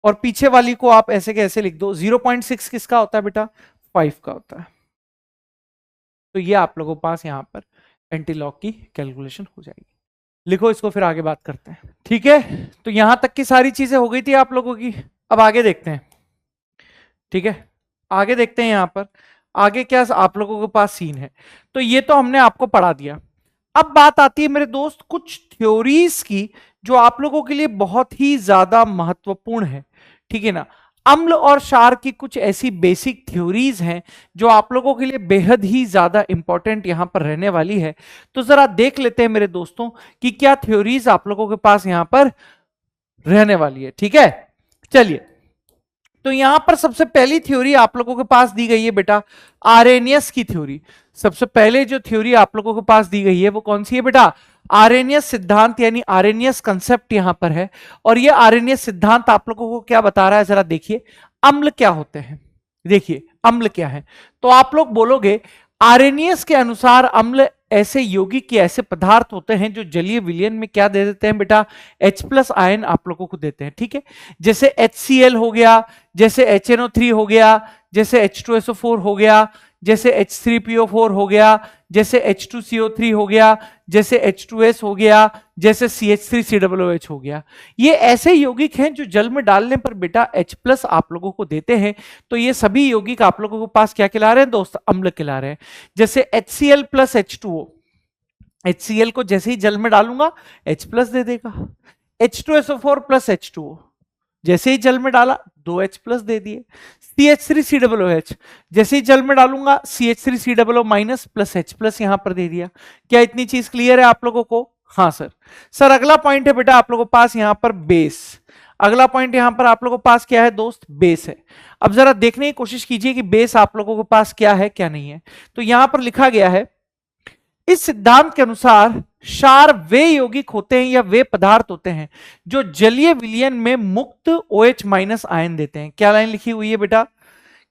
और पीछे वाली को आप ऐसे के ऐसे लिख दो। 0.6 किसका होता है बेटा? 5 का होता है। तो ये आप लोगों के पास यहां पर एंटी लॉग की कैलकुलेशन हो जाएगी। लिखो इसको, फिर आगे बात करते हैं। ठीक है, तो यहां तक की सारी चीजें हो गई थी आप लोगों की। अब आगे देखते हैं। ठीक है, आगे देखते हैं यहां पर आगे क्या आप लोगों के पास सीन है। तो ये तो हमने आपको पढ़ा दिया। अब बात आती है मेरे दोस्त कुछ थ्योरीज की, जो आप लोगों के लिए बहुत ही ज्यादा महत्वपूर्ण है। ठीक है ना? अम्ल और क्षार की कुछ ऐसी बेसिक थ्योरीज हैं जो आप लोगों के लिए बेहद ही ज्यादा इंपॉर्टेंट यहां पर रहने वाली है। तो जरा देख लेते हैं मेरे दोस्तों कि क्या थ्योरीज आप लोगों के पास यहां पर रहने वाली है। ठीक है, चलिए। तो यहां पर सबसे पहली थ्योरी आप लोगों के पास दी गई है बेटा आर्रेनियस की थ्योरी। सबसे पहले जो थ्योरी आप लोगों के पास दी गई है वो कौन सी है बेटा? आर्रेनियस सिद्धांत, यानी आर्रेनियस कंसेप्ट यहां पर है। और ये आर्रेनियस सिद्धांत आप लोगों को क्या बता रहा है, जरा देखिए। अम्ल क्या होते हैं? देखिए अम्ल क्या है, तो आप लोग बोलोगे आर्रेनियस के अनुसार अम्ल ऐसे यौगिक या ऐसे पदार्थ होते हैं जो जलीय विलयन में क्या दे देते हैं बेटा, H+ आयन आप लोगों को देते हैं, ठीक है। जैसे HCl हो गया, जैसे HNO3 हो गया, जैसे H2SO4 हो गया, जैसे H3PO4 हो गया, जैसे H2CO3 हो गया, जैसे H2S हो गया, जैसे CH3COOH हो गया। ये ऐसे यौगिक हैं जो जल में डालने पर बेटा H+ आप लोगों को देते हैं। तो ये सभी यौगिक आप लोगों के पास क्या कहला रहे हैं दोस्त, अम्ल कहला रहे हैं। जैसे HCl + H2O, HCl को जैसे ही जल में डालूंगा H+ दे देगा। H2SO4 + H2O, जैसे ही जल में डाला 2H+ दे दिए। CH3COOH, जैसे ही जल में डालूंगा CH3COO- + H+ यहां पर दे दिया। क्या इतनी चीज क्लियर है आप लोगों को? हाँ सर। सर अगला पॉइंट है बेटा आप लोगों के पास यहां पर बेस। अगला पॉइंट यहां पर आप लोगों के पास क्या है दोस्त, बेस है। अब जरा देखने की कोशिश कीजिए कि बेस आप लोगों के पास क्या है क्या नहीं है। तो यहां पर लिखा गया है, इस सिद्धांत के अनुसार क्षार वे यौगिक होते हैं या वे पदार्थ होते हैं जो जलीय विलयन में मुक्त OH- आयन देते हैं। क्या लाइन लिखी हुई है बेटा,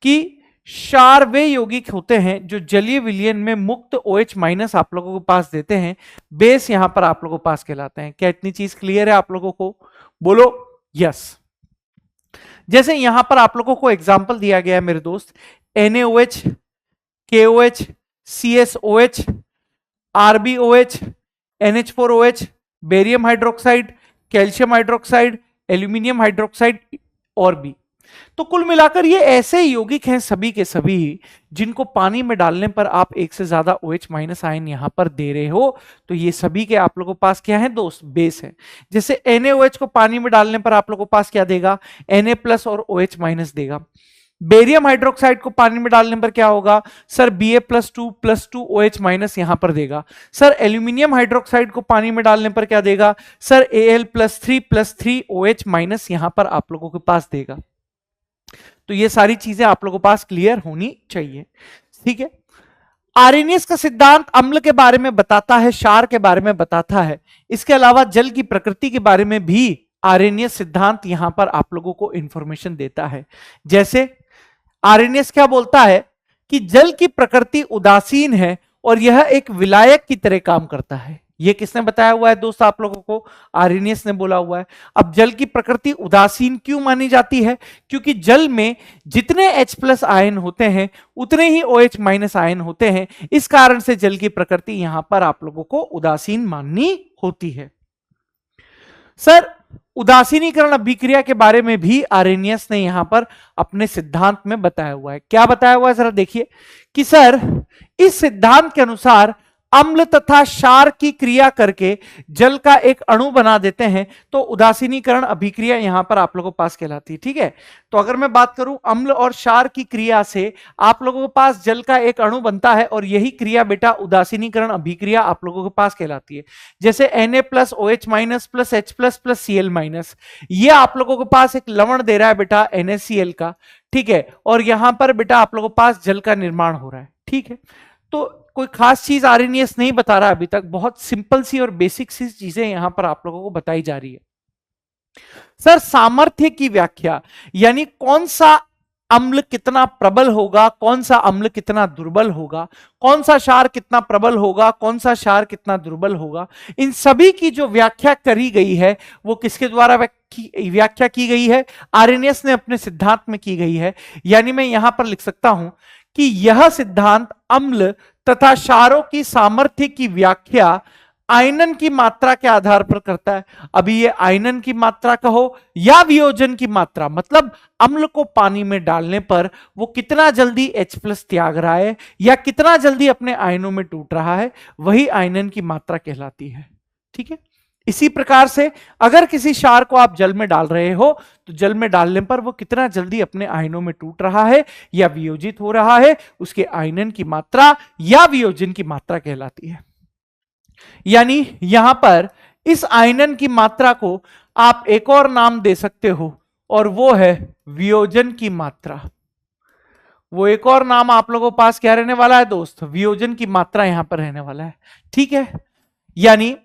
कि क्षार वे यौगिक होते हैं जो जलीय विलयन में मुक्त OH- आप लोगों के पास देते हैं। बेस यहां पर आप लोगों के पास कहलाते हैं। क्या इतनी चीज क्लियर है आप लोगों को? बोलो यस। जैसे यहां पर आप लोगों को एग्जाम्पल दिया गया है मेरे दोस्त, NaOH, KOH, CSOH, RbOH, NH4OH, barium hydroxide, calcium hydroxide, aluminium hydroxide और भी। तो कुल मिलाकर ये ऐसे यौगिक हैं सभी के सभी जिनको पानी में डालने पर आप एक से ज्यादा OH- आयन यहां पर दे रहे हो। तो ये सभी के आप लोगों के पास क्या है दोस्त, बेस है। जैसे NaOH को पानी में डालने पर आप लोगों के पास क्या देगा, Na+ और OH- देगा। बेरियम हाइड्रोक्साइड को पानी में डालने पर क्या होगा सर, Ba+2 OH- यहां पर देगा। सर एल्यूमिनियम हाइड्रोक्साइड को पानी में डालने पर क्या देगा सर, Al+3 OH- यहां पर आप लोगों के पास देगा। तो ये सारी चीजें आप लोगों के पास क्लियर होनी चाहिए, ठीक है। आर्हेनियस का सिद्धांत अम्ल के बारे में बताता है, क्षार के बारे में बताता है। इसके अलावा जल की प्रकृति के बारे में भी आर्हेनियस सिद्धांत यहां पर आप लोगों को इंफॉर्मेशन देता है। जैसे आर्हेनियस क्या बोलता है कि जल की प्रकृति उदासीन है और यह एक विलायक की तरह काम करता है। यह किसने बताया हुआ है दोस्त आप लोगों को, आर्हेनियस ने बोला हुआ है। अब जल की प्रकृति उदासीन क्यों मानी जाती है, क्योंकि जल में जितने H+ आयन होते हैं उतने ही OH- आयन होते हैं। इस कारण से जल की प्रकृति यहां पर आप लोगों को उदासीन माननी होती है। सर उदासीनीकरण अभिक्रिया के बारे में भी आर्हेनियस ने यहां पर अपने सिद्धांत में बताया हुआ है। क्या बताया हुआ है जरा देखिए, कि सर इस सिद्धांत के अनुसार अम्ल तथा क्षार की क्रिया करके जल का एक अणु बना देते हैं तो उदासीनीकरण अभिक्रिया यहां पर आप लोगों के पास कहलाती है, ठीक है। तो अगर मैं बात करूं अम्ल और क्षार की क्रिया से आप लोगों के पास जल का एक अणु बनता है और यही क्रिया बेटा उदासीनीकरण अभिक्रिया आप लोगों के पास कहलाती है। जैसे Na+ OH- + H+ + Cl-, ये आप लोगों के पास एक लवण दे रहा है बेटा NaCl का, ठीक है। और यहां पर बेटा आप लोगों के पास जल का निर्माण हो रहा है, ठीक है। तो कोई खास चीज आर्हेनियस नहीं बता रहा अभी तक, बहुत सिंपल सी और बेसिक सी चीजें यहां पर आप लोगों को बताई जा रही है। सर सामर्थ्य की व्याख्या, यानी कौन सा अम्ल कितना प्रबल होगा, कौन सा अम्ल कितना दुर्बल होगा, कौन सा क्षार कितना प्रबल होगा, कौन सा क्षार कितना दुर्बल होगा, इन सभी की जो व्याख्या करी गई है वो किसके द्वारा व्याख्या की गई है, आर्हेनियस ने अपने सिद्धांत में की गई है। यानी मैं यहां पर लिख सकता हूं कि यह सिद्धांत अम्ल तथा क्षारों की सामर्थ्य की व्याख्या आयनन की मात्रा के आधार पर करता है। अभी ये आयनन की मात्रा कहो या वियोजन की मात्रा, मतलब अम्ल को पानी में डालने पर वो कितना जल्दी H+ त्याग रहा है या कितना जल्दी अपने आयनों में टूट रहा है, वही आयनन की मात्रा कहलाती है, ठीक है। इसी प्रकार से अगर किसी क्षार को आप जल में डाल रहे हो तो जल में डालने पर वो कितना जल्दी अपने आयनों में टूट रहा है या वियोजित हो रहा है, उसके आयनन की मात्रा या वियोजन की मात्रा कहलाती है। यानी यहां पर इस आयनन की मात्रा को आप एक और नाम दे सकते हो और वो है वियोजन की मात्रा। वो एक और नाम आप लोगों के पास क्या रहने वाला है दोस्त, वियोजन की मात्रा यहां पर रहने वाला है, ठीक है। यानी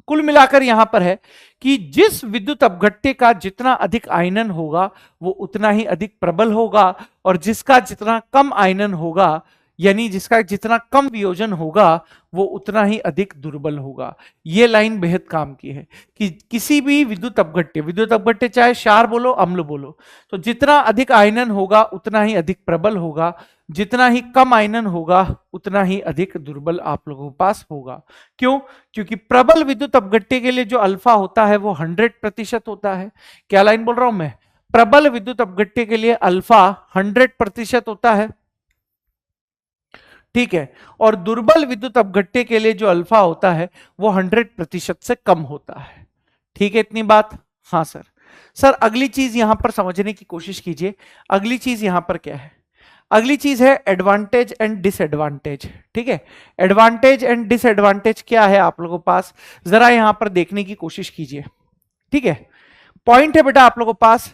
कुल मिलाकर यहां पर है कि जिस विद्युत अपघट्य का जितना अधिक आयनन होगा वो उतना ही अधिक प्रबल होगा और जिसका जितना कम आयनन होगा यानी जिसका जितना कम वियोजन होगा वो उतना ही अधिक दुर्बल होगा। ये लाइन बेहद काम की है कि किसी भी विद्युत अपघट्य चाहे क्षार बोलो अम्ल बोलो, तो जितना अधिक आयनन होगा उतना ही अधिक प्रबल होगा, जितना ही कम आयनन होगा उतना ही अधिक दुर्बल आप लोगों के पास होगा। क्यों? क्योंकि प्रबल विद्युत अपघट्य के लिए जो अल्फा होता है वो 100% होता है। क्या लाइन बोल रहा हूं मैं? प्रबल विद्युत अपघट्य के लिए अल्फा 100% होता है, ठीक है, और दुर्बल विद्युत अपघट्य के लिए जो अल्फा होता है वो 100% से कम होता है। ठीक है, इतनी बात? हाँ सर। सर अगली चीज यहां पर समझने की कोशिश कीजिए। अगली चीज यहां पर क्या है? अगली चीज है एडवांटेज एंड डिसएडवांटेज। ठीक है, एडवांटेज एंड डिसएडवांटेज क्या है आप लोगों के पास, जरा यहां पर देखने की कोशिश कीजिए। ठीक है, पॉइंट है बेटा आप लोगों के पास,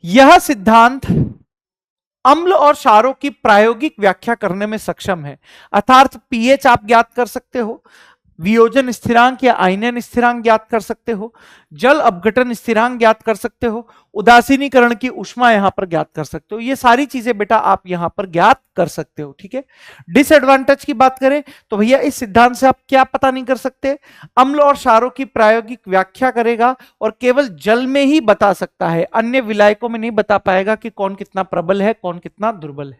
यह सिद्धांत अम्ल और क्षारों की प्रायोगिक व्याख्या करने में सक्षम है। अर्थात पीएच आप ज्ञात कर सकते हो, वियोजन स्थिरांक या आयनन स्थिरांक ज्ञात कर सकते हो, जल अपघटन स्थिरांक ज्ञात कर सकते हो, उदासीनीकरण की ऊष्मा यहां पर ज्ञात कर सकते हो। ये सारी चीजें बेटा आप यहां पर ज्ञात कर सकते हो। ठीक है, डिसएडवांटेज की बात करें तो भैया इस सिद्धांत से आप क्या पता नहीं कर सकते, अम्ल और क्षारों की प्रायोगिक व्याख्या करेगा और केवल जल में ही बता सकता है, अन्य विलायकों में नहीं बता पाएगा कि कौन कितना प्रबल है कौन कितना दुर्बल है।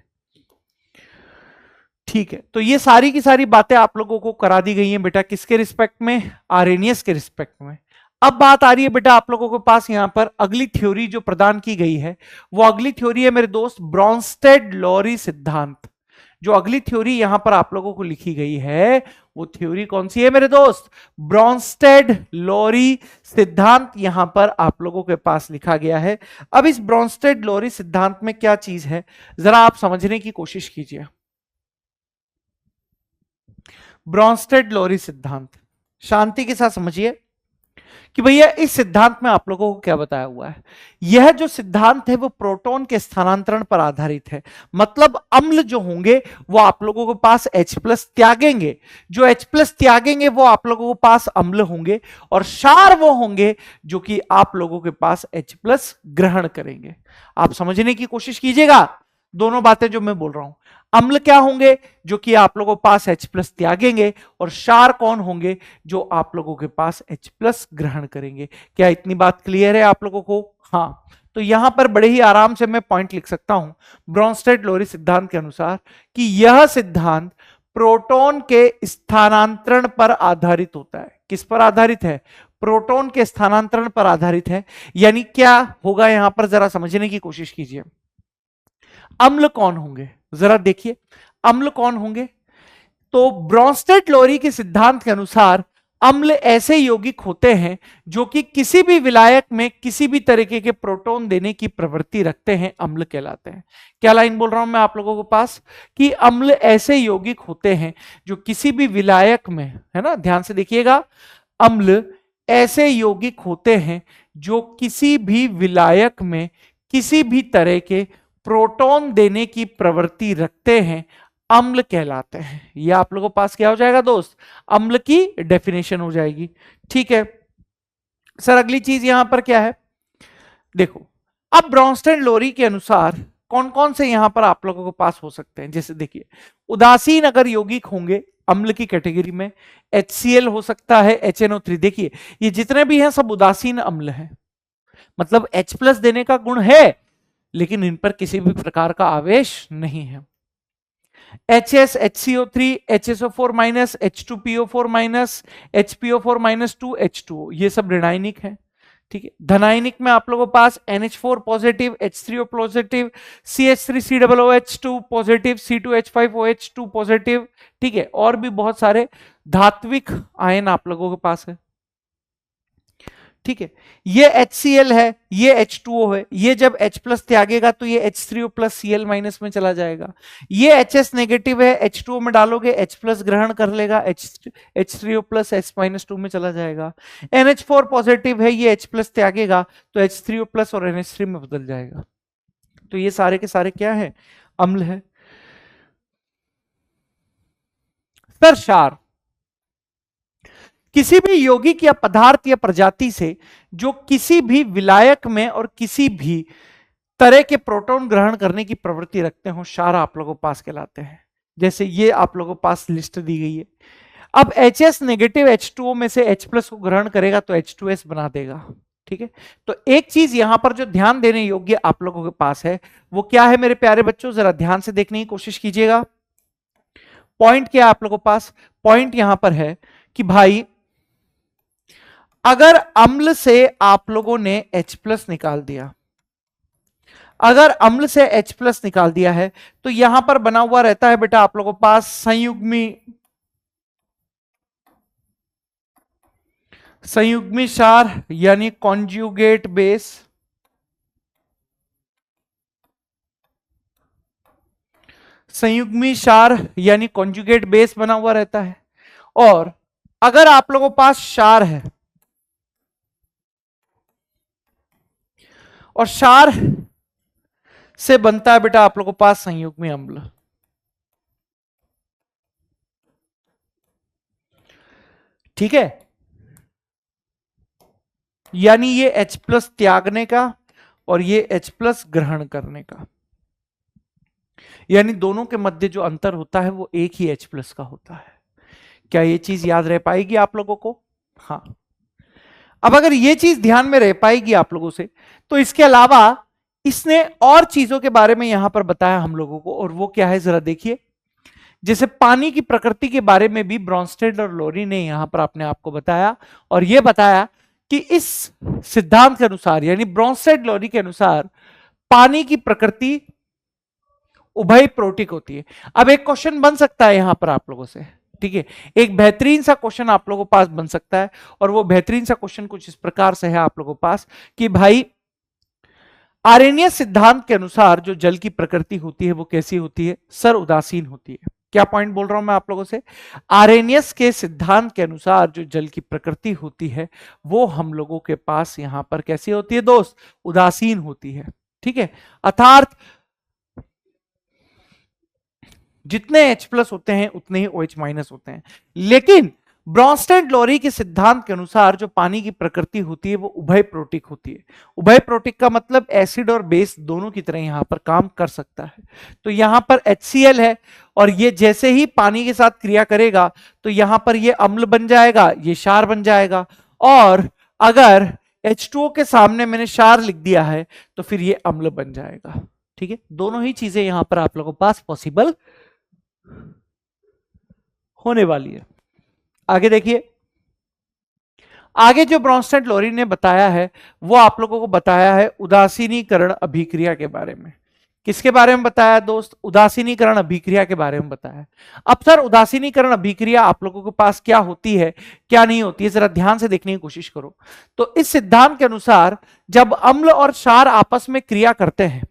ठीक है, तो ये सारी की सारी बातें आप लोगों को करा दी गई हैं बेटा किसके रिस्पेक्ट में? आर्हेनियस के रिस्पेक्ट में। अब बात आ रही है बेटा आप लोगों के पास यहां पर अगली थ्योरी जो प्रदान की गई है, वो अगली थ्योरी है मेरे दोस्त ब्रॉन्स्टेड लोरी सिद्धांत। जो अगली थ्योरी यहां पर आप लोगों को लिखी गई है वो थ्योरी कौन सी है मेरे दोस्त? ब्रॉन्स्टेड लोरी सिद्धांत यहां पर आप लोगों के पास लिखा गया है। अब इस ब्रॉन्स्टेड लोरी सिद्धांत में क्या चीज है जरा आप समझने की कोशिश कीजिए। ब्रॉन्स्टेड लोरी सिद्धांत शांति के साथ समझिए कि भैया इस सिद्धांत में आप लोगों को क्या बताया हुआ है। यह जो सिद्धांत है वो प्रोटॉन के स्थानांतरण पर आधारित है। मतलब अम्ल जो होंगे वो आप लोगों के पास H+ त्यागेंगे, जो H+ त्यागेंगे वो आप लोगों के पास अम्ल होंगे, और क्षार वो होंगे जो कि आप लोगों के पास H+ ग्रहण करेंगे। आप समझने की कोशिश कीजिएगा दोनों बातें जो मैं बोल रहा हूं। अम्ल क्या होंगे? जो कि आप लोगों के पास H+ त्यागेंगे, और क्षार कौन होंगे? जो आप लोगों के पास H+ ग्रहण करेंगे। क्या इतनी बात क्लियर है आप लोगों को? हाँ, तो यहां पर बड़े ही आराम से मैं पॉइंट लिख सकता हूं ब्रॉन्स्टेड लोरी सिद्धांत के अनुसार कि यह सिद्धांत प्रोटॉन के स्थानांतरण पर आधारित होता है। किस पर आधारित है? प्रोटॉन के स्थानांतरण पर आधारित है। यानी क्या होगा यहां पर जरा समझने की कोशिश कीजिए। अम्ल कौन होंगे जरा देखिए, अम्ल कौन होंगे? तो ब्रॉन्स्टेड लोरी के सिद्धांत के अनुसार अम्ल ऐसे यौगिक होते हैं जो कि किसी भी विलायक में किसी भी तरीके के प्रोटॉन देने की प्रवृत्ति रखते हैं, अम्ल कहलाते हैं। क्या लाइन बोल रहा हूं मैं आप लोगों के पास कि अम्ल ऐसे यौगिक होते हैं जो किसी भी विलायक में, है ना, ध्यान से देखिएगा, अम्ल ऐसे यौगिक होते हैं जो किसी भी विलायक में किसी भी तरह के प्रोटॉन देने की प्रवृत्ति रखते हैं, अम्ल कहलाते हैं। यह आप लोगों के पास क्या हो जाएगा दोस्त? अम्ल की डेफिनेशन हो जाएगी। ठीक है सर, अगली चीज यहां पर क्या है देखो। अब ब्रॉन्स्टेड लोरी के अनुसार कौन कौन से यहां पर आप लोगों के पास हो सकते हैं, जैसे देखिए उदासीन अगर यौगिक होंगे अम्ल की कैटेगरी में HCl हो सकता है, HNO3। देखिए ये जितने भी हैं सब उदासीन अम्ल हैं, मतलब H+ देने का गुण है लेकिन इन पर किसी भी प्रकार का आवेश नहीं है। HS, HCO3, HSO4-, H2PO4-, HPO4-2, H2O ये सब ऋणायनिक है। ठीक है, धनायनिक में आप लोगों के पास NH4 positive, H3O positive, CH3COOH2 positive, C2H5OH2 positive. ठीक है, और भी बहुत सारे धात्विक आयन आप लोगों के पास है। ठीक है, ये HCl है, ये H2O है, ये जब H+ त्यागेगा तो ये H3O+ Cl- में चला जाएगा। ये HS नेगेटिव है, H2O में डालोगे H+ ग्रहण कर लेगा, H3O+ S-2 में चला जाएगा। NH4 पॉजिटिव है, ये H+ त्यागेगा तो H3O+ और NH3 में बदल जाएगा। तो ये सारे के सारे क्या है? अम्ल है। सर क्षार किसी भी यौगिक या पदार्थ या प्रजाति से जो किसी भी विलायक में और किसी भी तरह के प्रोटॉन ग्रहण करने की प्रवृत्ति रखते हो, क्षार आप लोगों के पास कहलाते हैं। जैसे ये आप लोगों के पास लिस्ट दी गई है। अब HS नेगेटिव H2O में से H प्लस को ग्रहण करेगा तो H2S बना देगा। ठीक है, तो एक चीज यहां पर जो ध्यान देने योग्य आप लोगों के पास है वो क्या है मेरे प्यारे बच्चों, जरा ध्यान से देखने की कोशिश कीजिएगा। पॉइंट क्या है आप लोगों के पास? पॉइंट यहां पर है कि भाई अगर अम्ल से आप लोगों ने H प्लस निकाल दिया, अगर अम्ल से H प्लस निकाल दिया है तो यहां पर बना हुआ रहता है बेटा आप लोगों के पास संयुग्मी क्षार यानी कॉन्जुगेट बेस। संयुग्मी क्षार यानी कॉन्जुगेट बेस बना हुआ रहता है। और अगर आप लोगों के पास क्षार है और क्षार से बनता है बेटा आप लोगों के पास संयुग्मी अम्ल। ठीक है, यानी ये H प्लस त्यागने का और ये H प्लस ग्रहण करने का, यानी दोनों के मध्य जो अंतर होता है वो एक ही H प्लस का होता है। क्या ये चीज याद रह पाएगी आप लोगों को? हाँ। अब अगर ये चीज ध्यान में रह पाएगी आप लोगों से, तो इसके अलावा इसने और चीजों के बारे में यहां पर बताया हम लोगों को, और वो क्या है जरा देखिए। जैसे पानी की प्रकृति के बारे में भी ब्रॉन्स्टेड और लोरी ने यहां पर अपने आप को बताया, और यह बताया कि इस सिद्धांत के अनुसार यानी ब्रॉन्स्टेड लोरी के अनुसार पानी की प्रकृति उभय प्रोटिक होती है। अब एक क्वेश्चन बन सकता है यहां पर आप लोगों से, ठीक है, एक बेहतरीन सा क्वेश्चन आप लोगों के पास बन सकता है, और वो बेहतरीन सा क्वेश्चन कुछ इस प्रकार से है आप लोगों के पास कि भाई आर्यनियस सिद्धांत के अनुसार जो जल की प्रकृति होती है वो कैसी होती है? सर उदासीन होती है। क्या पॉइंट बोल रहा हूं मैं आप लोगों से? आर्यनियस के सिद्धांत के अनुसार जो जल की प्रकृति होती है वो हम लोगों के पास यहां पर कैसी होती है दोस्त? उदासीन होती है। ठीक है, अर्थात जितने H प्लस होते हैं उतने ही OH माइनस होते हैं। लेकिन ब्रॉन्स्टेड लोरी के सिद्धांत के अनुसार जो पानी की प्रकृति होती है वो उभय प्रोटिक होती है। उभय प्रोटिक का मतलब एसिड और बेस दोनों की तरह यहां पर काम कर सकता है। तो यहां पर HCl है, और ये जैसे ही पानी के साथ क्रिया करेगा तो यहां पर ये अम्ल बन जाएगा, ये क्षार बन जाएगा। और अगर H2O के सामने मैंने क्षार लिख दिया है तो फिर ये अम्ल बन जाएगा। ठीक है, दोनों ही चीजें यहां पर आप लोगों के पास पॉसिबल होने वाली है। आगे देखिए, आगे जो ब्रॉन्स्टेड लोरी ने बताया है वो आप लोगों को बताया है उदासीनीकरण अभिक्रिया के बारे में। किसके बारे में बताया दोस्त? उदासीनीकरण अभिक्रिया के बारे में बताया। अब सर उदासीनीकरण अभिक्रिया आप लोगों के पास क्या होती है क्या नहीं होती है, जरा ध्यान से देखने की कोशिश करो। तो इस सिद्धांत के अनुसार जब अम्ल और क्षार आपस में क्रिया करते हैं,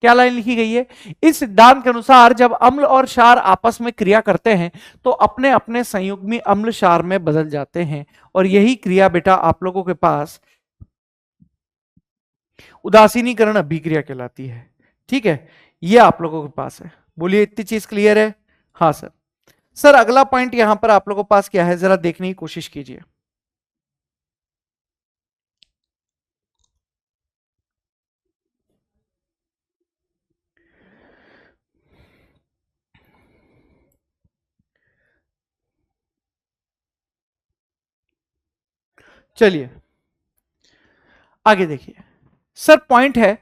क्या लाइन लिखी गई है? इस सिद्धांत के अनुसार जब अम्ल और क्षार आपस में क्रिया करते हैं तो अपने अपने संयुग्मी अम्ल क्षार में बदल जाते हैं, और यही क्रिया बेटा आप लोगों के पास उदासीनीकरण अभिक्रिया कहलाती है। ठीक है, ये आप लोगों के पास है। बोलिए, इतनी चीज क्लियर है? हाँ सर। सर अगला पॉइंट यहां पर आप लोगों के पास क्या है, जरा देखने की कोशिश कीजिए। चलिए आगे देखिए। सर पॉइंट है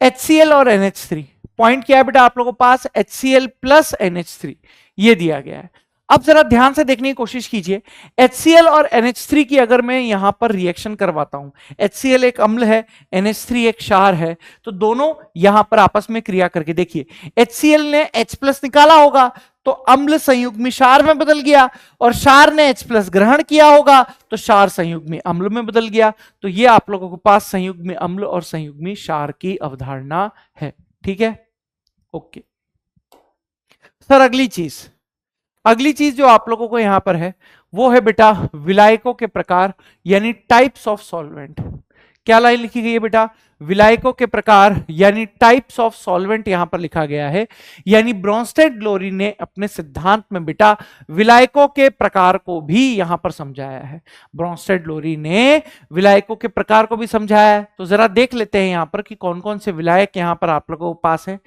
HCl और NH3। पॉइंट क्या है बेटा आप लोगों के पास? HCl प्लस NH3 ये दिया गया है। अब जरा ध्यान से देखने की कोशिश कीजिए। HCl और NH3 की अगर मैं यहां पर रिएक्शन करवाता हूं, HCl एक अम्ल है, NH3 एक क्षार है, तो दोनों यहां पर आपस में क्रिया करके देखिए। HCl ने H प्लस निकाला होगा तो अम्ल संयुग्मी क्षार में बदल गया, और क्षार ने H प्लस ग्रहण किया होगा तो क्षार संयुग्मी अम्ल में बदल गया। तो ये आप लोगों के पास संयुग्मी अम्ल और संयुग्मी क्षार की अवधारणा है। ठीक है, ओके सर। अगली चीज जो आप लोगों को यहां पर है वो है बेटा विलायकों के प्रकार यानी टाइप्स ऑफ सॉल्वेंट। क्या लाइन लिखी गई है बेटा, विलायकों के प्रकार यानी टाइप्स ऑफ सॉल्वेंट यहां पर लिखा गया है। यानी ब्रोंस्टेड-ग्लोरी ने अपने सिद्धांत में बेटा विलायकों के प्रकार को भी यहां पर समझाया है। ब्रोंस्टेड-ग्लोरी ने विलायकों के प्रकार को भी समझाया है। तो जरा देख लेते हैं यहां पर कि कौन कौन से विलायक यहां पर आप लोगों के पास है।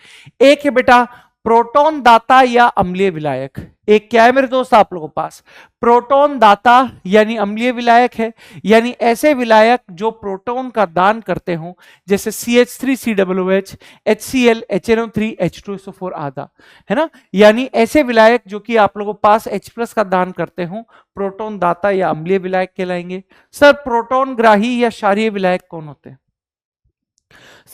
एक है बेटा प्रोटॉन दाता या अम्लीय विलायक। एक क्या है मेरे दोस्त आप लोगों के पास, प्रोटॉन दाता यानी अम्लीय विलायक है। यानी ऐसे विलायक जो प्रोटॉन का दान करते हों, जैसे CH3COOH, HCl, HNO3, H2SO4 आदि, है ना। यानी ऐसे विलायक जो कि आप लोगों के पास H+ का दान करते हों, प्रोटॉन दाता या अम्लीय विलायक कहलाएंगे। सर प्रोटॉन ग्राही या क्षारीय विलायक कौन होते हैं?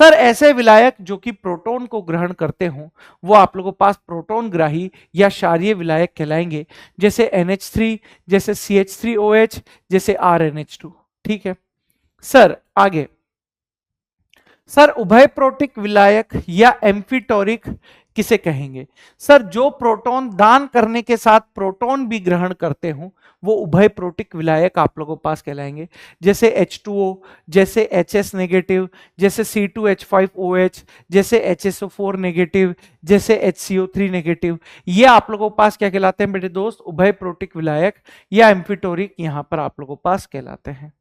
सर ऐसे विलायक जो कि प्रोटॉन को ग्रहण करते हों वो आप लोगों के पास प्रोटॉन ग्राही या क्षारीय विलायक कहलाएंगे, जैसे NH3, जैसे CH3OH, जैसे RNH2। ठीक है सर, आगे सर उभयप्रोटिक विलायक या एम्फीटोरिक किसे कहेंगे? सर जो प्रोटॉन दान करने के साथ प्रोटॉन भी ग्रहण करते हों वो उभयप्रोटिक विलायक आप लोगों के पास कहलाएंगे, जैसे H2O, जैसे HS नेगेटिव, जैसे C2H5OH, जैसे HSO4 नेगेटिव, जैसे HCO3 नेगेटिव। ये आप लोगों के पास क्या कहलाते हैं बेटे दोस्त, उभयप्रोटिक विलायक या एम्फीटोरिक यहां पर आप लोगों के पास कहलाते हैं।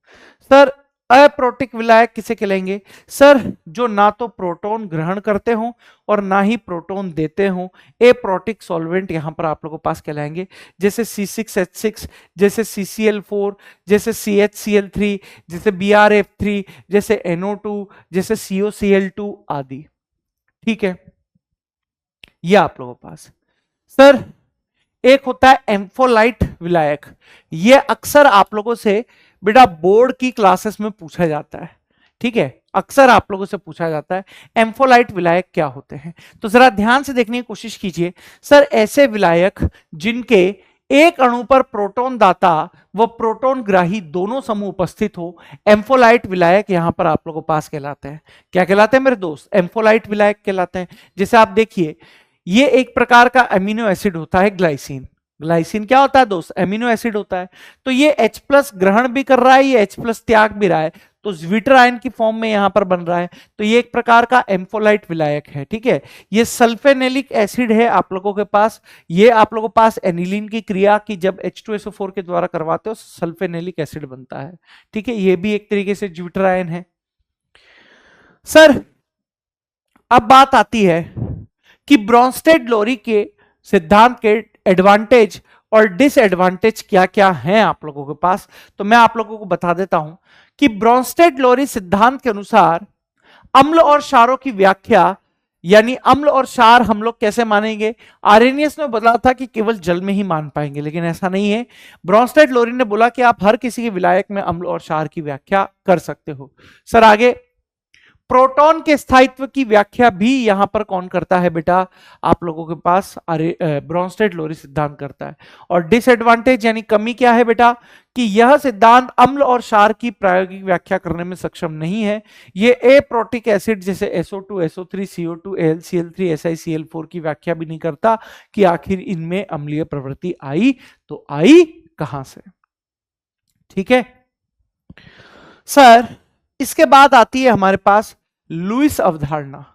सर अप्रोटिक विलायक किसे कहलाएंगे? सर जो ना तो प्रोटॉन ग्रहण करते हों और ना ही प्रोटॉन देते हों, एप्रोटिक सॉल्वेंट यहां पर आप लोगों के पास कहलाएंगे, जैसे C6H6, जैसे CCl4, जैसे CHCl3, जैसे BrF3, जैसे NO2, जैसे COCl2 आदि। ठीक है, ये आप लोगों के पास। सर एक होता है एम्फोलाइट विलायक। ये अक्सर आप लोगों से बेटा बोर्ड की क्लासेस में पूछा जाता है। ठीक है, अक्सर आप लोगों से पूछा जाता है एम्फोलाइट विलायक क्या होते हैं। तो जरा ध्यान से देखने की कोशिश कीजिए। सर ऐसे विलायक जिनके एक अणु पर प्रोटॉन दाता व प्रोटॉन ग्राही दोनों समूह उपस्थित हो, एम्फोलाइट विलायक यहां पर आप लोगों के पास कहलाते हैं। क्या कहलाते हैं मेरे दोस्त? एम्फोलाइट विलायक कहलाते हैं। जैसे आप देखिए, ये एक प्रकार का अमीनो एसिड होता है ग्लाइसिन। ग्लाइसिन क्या होता है दोस्त? एमिनो एसिड होता है। तो ये H+ ग्रहण भी कर रहा है, ये H+ त्याग भी रहा है, तो ज्विटर आयन की फॉर्म में यहां पर बन रहा है। तो ये एक प्रकार का एम्फोलाइट विलायक है। ठीक है, ये सल्फेनेलिक एसिड है आप लोगों के पास। ये आप लोगों के पास एनिलीन की क्रिया की जब H2SO4 के द्वारा करवाते हो सल्फेनेलिक एसिड बनता है। ठीक है, ये भी एक तरीके से ज्विटर आयन है। सर अब बात आती है कि ब्रोंस्टेड-ग्लोरी के सिद्धांत के एडवांटेज और डिसएडवांटेज क्या क्या हैं आप लोगों के पास। तो मैं आप लोगों को बता देता हूं कि ब्रोंस्टेड-ग्लोरी सिद्धांत के अनुसार अम्ल और क्षारों की व्याख्या, यानी अम्ल और क्षार हम लोग कैसे मानेंगे? आर्रेनियस ने बोला था कि केवल जल में ही मान पाएंगे, लेकिन ऐसा नहीं है। ब्रोंस्टेड-ग्लोरी ने बोला कि आप हर किसी के विलायक में अम्ल और क्षार की व्याख्या कर सकते हो। सर आगे प्रोटॉन के स्थायित्व की व्याख्या भी यहां पर कौन करता है बेटा? आप लोगों के पास ब्रोंस्टेड-ग्लोरी सिद्धांत करता है। और डिसएडवांटेज यानी कमी क्या है बेटा? कि यह सिद्धांत अम्ल और क्षार की प्रायोगिक व्याख्या करने में सक्षम नहीं है। ये एप्रोटिक एसिड जैसे SO2, SO3, CO2, AlCl3, SiCl4 की व्याख्या भी नहीं करता कि आखिर इनमें अम्लीय प्रवृत्ति आई तो आई कहां से। ठीक है सर, इसके बाद आती है हमारे पास लुईस अवधारणा।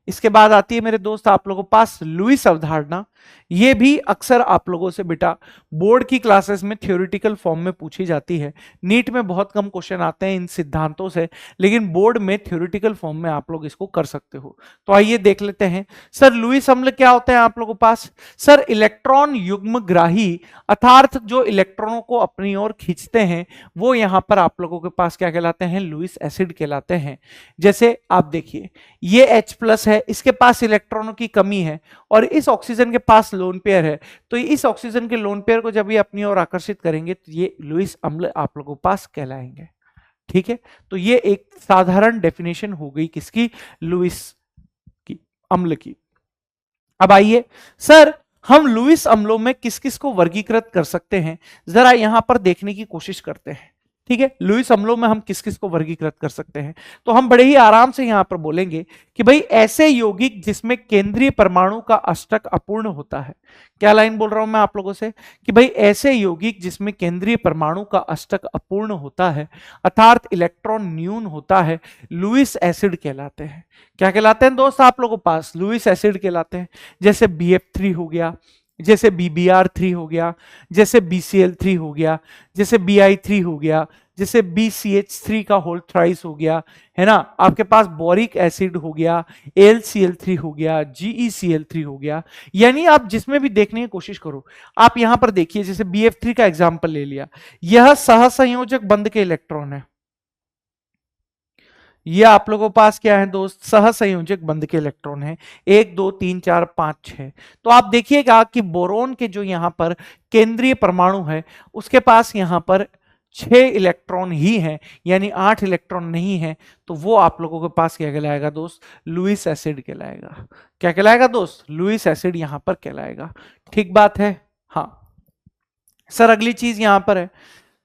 इसके बाद आती है मेरे दोस्त आप लोगों के पास लुईस अवधारणा। ये भी अक्सर आप लोगों से बेटा बोर्ड की क्लासेस में थ्योरेटिकल फॉर्म में पूछी जाती है। नीट में बहुत कम क्वेश्चन आते हैं इन सिद्धांतों से, लेकिन बोर्ड में थ्योरेटिकल फॉर्म में आप लोग इसको कर सकते हो। तो आइए देख लेते हैं। सर लुईस अम्ल क्या होते हैं आप लोगों के पास? सर इलेक्ट्रॉन युग्मग्राही, अर्थात जो इलेक्ट्रॉनों को अपनी ओर खींचते हैं, वो यहां पर आप लोगों के पास क्या कहलाते हैं? लुईस एसिड कहलाते हैं। जैसे आप देखिए, ये H+ है, इसके पास इलेक्ट्रॉनों की कमी है और इस ऑक्सीजन के पास लोन पेयर है। तो इस ऑक्सीजन के लोन पेयर को जब ये अपनी ओर आकर्षित करेंगे तो ये लुईस अम्ल आप लोगों के पास कहलाएंगे। ठीक है, तो ये एक साधारण डेफिनेशन हो गई किसकी? लुईस की, अम्ल की। अब आइए सर, हम लुईस अम्लों में किस किस को वर्गीकृत कर सकते हैं, जरा यहां पर देखने की कोशिश करते हैं। ठीक है, लुईस अम्लों में हम किस किस को वर्गीकृत कर सकते हैं? तो हम बड़े ही आराम से यहां पर बोलेंगे कि भाई ऐसे यौगिक जिसमें केंद्रीय परमाणु का अष्टक अपूर्ण होता है। क्या लाइन बोल रहा हूं मैं आप लोगों से कि भाई ऐसे यौगिक जिसमें केंद्रीय परमाणु का अष्टक अपूर्ण होता है अर्थात इलेक्ट्रॉन न्यून होता है, लुईस एसिड कहलाते हैं। क्या कहलाते हैं दोस्त आप लोगों के पास? लुईस एसिड कहलाते हैं। जैसे BF3 हो गया, जैसे BBr3 हो गया, जैसे BCl3 हो गया, जैसे Bi3 हो गया, जैसे BCH3 का होल थ्राइस हो गया, है ना, आपके पास बोरिक एसिड हो गया, AlCl3 हो गया, GeCl3 हो गया। यानी आप जिसमें भी देखने की कोशिश करो, आप यहां पर देखिए, जैसे BF3 का एग्जांपल ले लिया, यह सहसंयोजक बंध के इलेक्ट्रॉन है। ये आप लोगों के पास क्या है दोस्त? सहसंयोजक बंध के इलेक्ट्रॉन है, 1 2 3 4 5 6। तो आप देखिएगा कि बोरोन के जो यहां पर केंद्रीय परमाणु है उसके पास यहां पर 6 इलेक्ट्रॉन ही हैं, यानी 8 इलेक्ट्रॉन नहीं है। तो वो आप लोगों के पास क्या कहलाएगा दोस्त? लुईस एसिड कहलाएगा। क्या कहलाएगा दोस्त? लुईस एसिड यहां पर कहलाएगा। ठीक बात है। हाँ सर, अगली चीज यहां पर है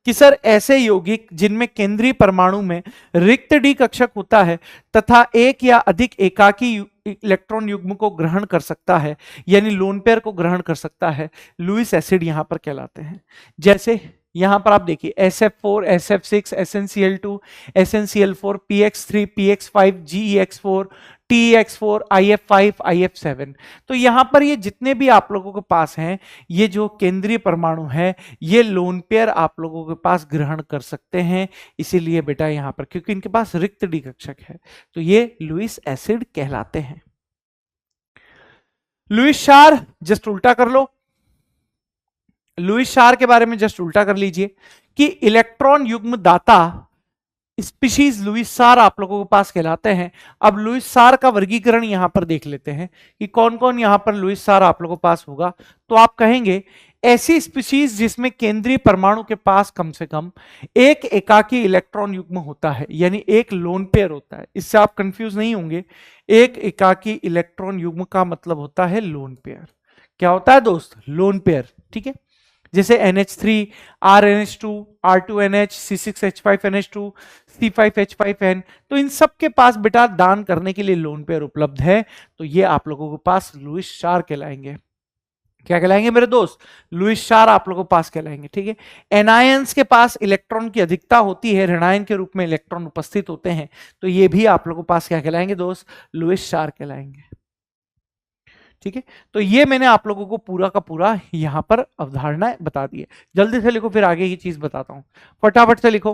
कि सर ऐसे यौगिक जिनमें केंद्रीय परमाणु में रिक्त डी कक्षक होता है तथा एक या अधिक एकाकी इलेक्ट्रॉन युग्म को ग्रहण कर सकता है, यानी लोन पेयर को ग्रहण कर सकता है, लुईस एसिड यहां पर कहलाते हैं। जैसे यहां पर आप देखिए SF4, SF6, SnCl2, SnCl4, PX3, PX5, GeX4, TeX4, IF5, IF7। तो यहां पर ये जितने भी आप लोगों के पास हैं, ये जो केंद्रीय परमाणु है, ये लोन पेयर आप लोगों के पास ग्रहण कर सकते हैं। इसीलिए बेटा यहां पर, क्योंकि इनके पास रिक्त डी कक्षक है, तो ये लुईस एसिड कहलाते हैं। लुईस क्षार जस्ट उल्टा कर लो। लुईस क्षार के बारे में जस्ट उल्टा कर लीजिए कि इलेक्ट्रॉन युग्म दाता स्पीशीज लुईस क्षार आप लोगों के पास कहलाते हैं। अब लुईस क्षार का वर्गीकरण यहां पर देख लेते हैं कि कौन कौन यहां पर लुईस क्षार आप लोगों के पास होगा। तो आप कहेंगे ऐसी स्पीशीज जिसमें केंद्रीय परमाणु के पास कम से कम एक एकाकी इलेक्ट्रॉन युग्म होता है, यानी एक लोन पेयर होता है। इससे आप कंफ्यूज नहीं होंगे। एक एकाकी इलेक्ट्रॉन युग्म का मतलब होता है लोन पेयर। क्या होता है दोस्त? Lone pair. ठीक है, जैसे NH3, RNH2, R2NH, C6H5NH2, C5H5N। तो इन सब के पास बेटा दान करने के लिए लोन पेयर उपलब्ध है। तो ये आप लोगों के पास लुईस क्षार कहलाएंगे। क्या कहलाएंगे मेरे दोस्त? लुईस क्षार आप लोगों के पास कहलाएंगे। ठीक है, एनायंस के पास इलेक्ट्रॉन की अधिकता होती है, ऋणायन के रूप में इलेक्ट्रॉन उपस्थित होते हैं, तो ये भी आप लोगों के पास क्या कहलाएंगे दोस्त? लुईस क्षार कहलाएंगे। ठीक है, तो ये मैंने आप लोगों को पूरा का पूरा यहां पर अवधारणा बता दी है। जल्दी से लिखो, फिर आगे की चीज बताता हूं। फटाफट से लिखो।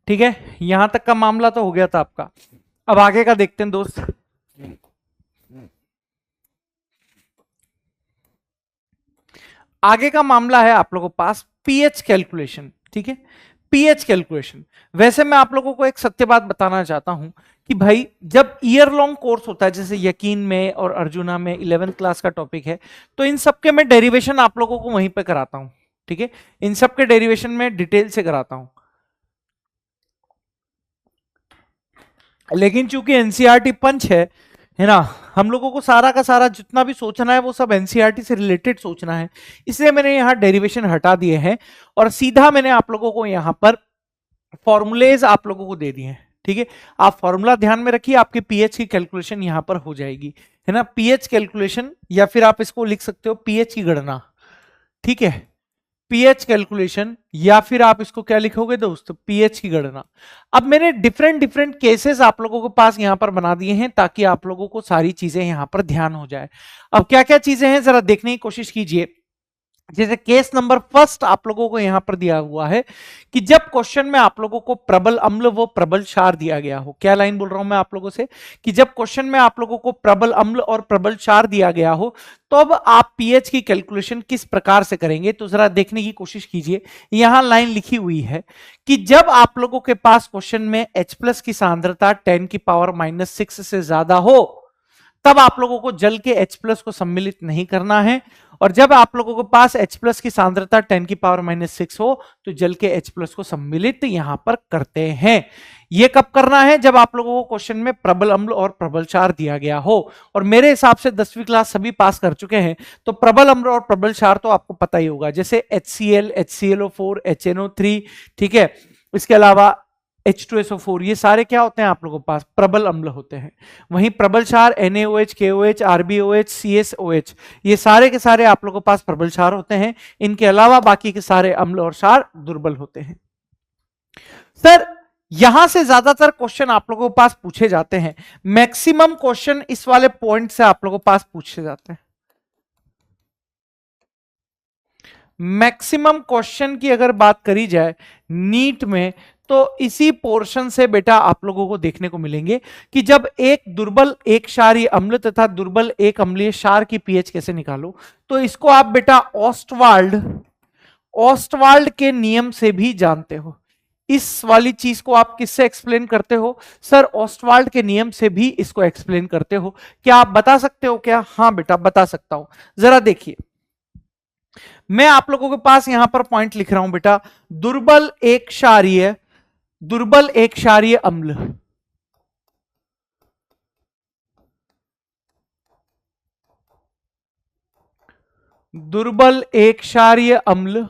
ठीक है, यहां तक का मामला तो हो गया था आपका। अब आगे का देखते हैं दोस्त। आगे का मामला है आप लोगों के पास पीएच कैलकुलेशन। ठीक है, पीएच कैलकुलेशन। वैसे मैं आप लोगों को एक सत्य बात बताना चाहता हूं कि भाई जब ईयर लॉन्ग कोर्स होता है, जैसे यकीन में और अर्जुना में 11th क्लास का टॉपिक है, तो इन सब के मैं डेरिवेशन आप लोगों को वहीं पे कराता हूं। ठीक है, इन सब के डेरिवेशन में डिटेल से कराता हूं। लेकिन चूंकि एनसीईआरटी पंच है ना, हम लोगों को सारा का सारा जितना भी सोचना है वो सब एनसीईआरटी से रिलेटेड सोचना है, इसलिए मैंने यहां डेरिवेशन हटा दिए हैं और सीधा मैंने आप लोगों को यहां पर फॉर्मूलेज आप लोगों को दे दिए हैं। ठीक है, आप फॉर्मूला ध्यान में रखिए, आपके पीएच की कैलकुलेशन यहां पर हो जाएगी, है ना, पीएच कैलकुलेशन, या फिर आप इसको लिख सकते हो पीएच की गणना। ठीक है, पीएच कैलकुलेशन, या फिर आप इसको क्या लिखोगे दोस्त? पीएच की गणना। अब मैंने डिफरेंट डिफरेंट केसेस आप लोगों के पास यहां पर बना दिए हैं ताकि आप लोगों को सारी चीजें यहां पर ध्यान हो जाए। अब क्या क्या चीजें हैं जरा देखने की कोशिश कीजिए। जैसे केस नंबर फर्स्ट आप लोगों को यहां पर दिया हुआ है कि जब क्वेश्चन में आप लोगों को प्रबल अम्ल व प्रबल क्षार दिया गया हो। क्या लाइन बोल रहा हूं मैं आप लोगों से कि जब क्वेश्चन में आप लोगों को प्रबल अम्ल और प्रबल क्षार दिया गया हो, तो अब आप पीएच की कैलकुलेशन किस प्रकार से करेंगे, तो जरा देखने की कोशिश कीजिए। यहां लाइन लिखी हुई है कि जब आप लोगों के पास क्वेश्चन में H+ की सांद्रता 10⁻⁻⁶ से ज्यादा हो, तब आप लोगों को जल के H+ को सम्मिलित नहीं करना है, और जब आप लोगों के पास H+ की सांद्रता 10⁻⁻6 हो तो जल के H+ को सम्मिलित यहां पर करते हैं। यह कब करना है? जब आप लोगों को क्वेश्चन में प्रबल अम्ल और प्रबल क्षार दिया गया हो, और मेरे हिसाब से 10वीं क्लास सभी पास कर चुके हैं, तो प्रबल अम्ल और प्रबल क्षार तो आपको पता ही होगा, जैसे HCl, HClO4, HNO3, ठीक है, इसके अलावा H2SO4, ये सारे क्या होते हैं आप लोगों के पास? प्रबल अम्ल होते हैं। वहीं प्रबल क्षार NaOH, KOH, RbOH, CSOH, ये सारे के सारे आप लोगों के पास प्रबल क्षार होते हैं। इनके अलावा बाकी के सारे अम्ल और क्षार दुर्बल होते हैं। सर यहां से ज्यादातर क्वेश्चन आप लोगों के पास पूछे जाते हैं, मैक्सिमम क्वेश्चन इस वाले पॉइंट से आप लोगों के पास पूछे जाते हैं। मैक्सिमम क्वेश्चन की अगर बात करी जाए नीट में, तो इसी पोर्शन से बेटा आप लोगों को देखने को मिलेंगे कि जब एक दुर्बल एक क्षारीय अम्ल तथा दुर्बल एक अम्लीय क्षार की पीएच कैसे निकालो, तो इसको आप बेटा ऑस्टवाल्ड के नियम से भी जानते हो। इस वाली चीज को आप किससे एक्सप्लेन करते हो? सर ऑस्टवाल्ड के नियम से भी इसको एक्सप्लेन करते हो। क्या आप बता सकते हो क्या? हाँ बेटा बता सकता हूं। जरा देखिए, मैं आप लोगों के पास यहां पर पॉइंट लिख रहा हूं बेटा, दुर्बल एक क्षारीय अम्ल, दुर्बल एक क्षारीय अम्ल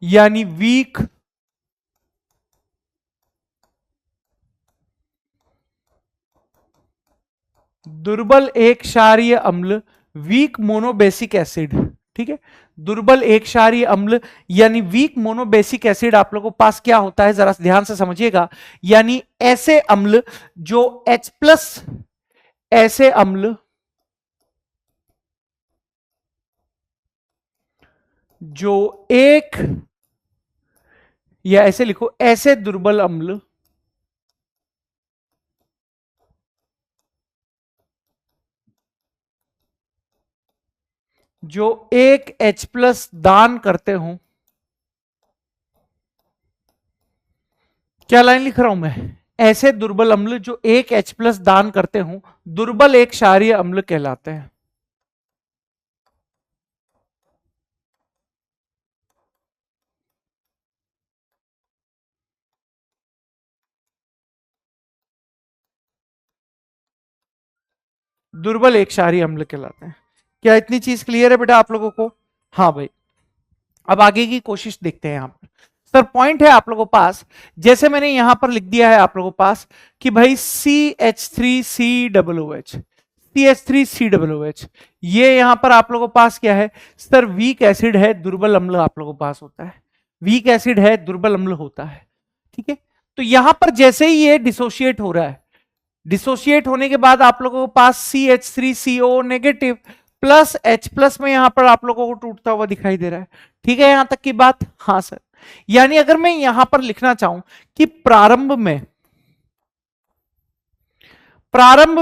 यानी वीक दुर्बल एक क्षारीय अम्ल, वीक मोनोबेसिक एसिड, ठीक है, दुर्बल एक क्षारीय अम्ल यानी वीक मोनोबेसिक एसिड आप लोगों के पास क्या होता है, जरा ध्यान से समझिएगा, यानी ऐसे अम्ल जो H+ ऐसे अम्ल जो एक, या ऐसे लिखो, ऐसे दुर्बल अम्ल जो एक H+ दान करते हो। क्या लाइन लिख रहा हूं मैं? ऐसे दुर्बल अम्ल जो एक H+ दान करते हो दुर्बल एक क्षारीय अम्ल कहलाते हैं। दुर्बल एक क्षारीय अम्ल कहलाते हैं। क्या इतनी चीज क्लियर है बेटा आप लोगों को? हाँ भाई, अब आगे की कोशिश देखते हैं। यहां पर सर पॉइंट है आप लोगों के पास, जैसे मैंने यहां पर लिख दिया है आप लोगों के पास कि भाई CH3COOH, ये यहां पर आप लोगों के पास क्या है सर? वीक एसिड है, दुर्बल अम्ल आप लोगों के पास होता है, वीक एसिड है, दुर्बल अम्ल होता है, ठीक है। तो यहां पर जैसे ही ये डिसोशिएट हो रहा है, डिसोशिएट होने के बाद आप लोगों के पास CH3CO नेगेटिव प्लस H+ में यहां पर आप लोगों को टूटता हुआ दिखाई दे रहा है, ठीक है यहां तक की बात? हाँ सर। यानी अगर मैं यहां पर लिखना चाहूं कि प्रारंभ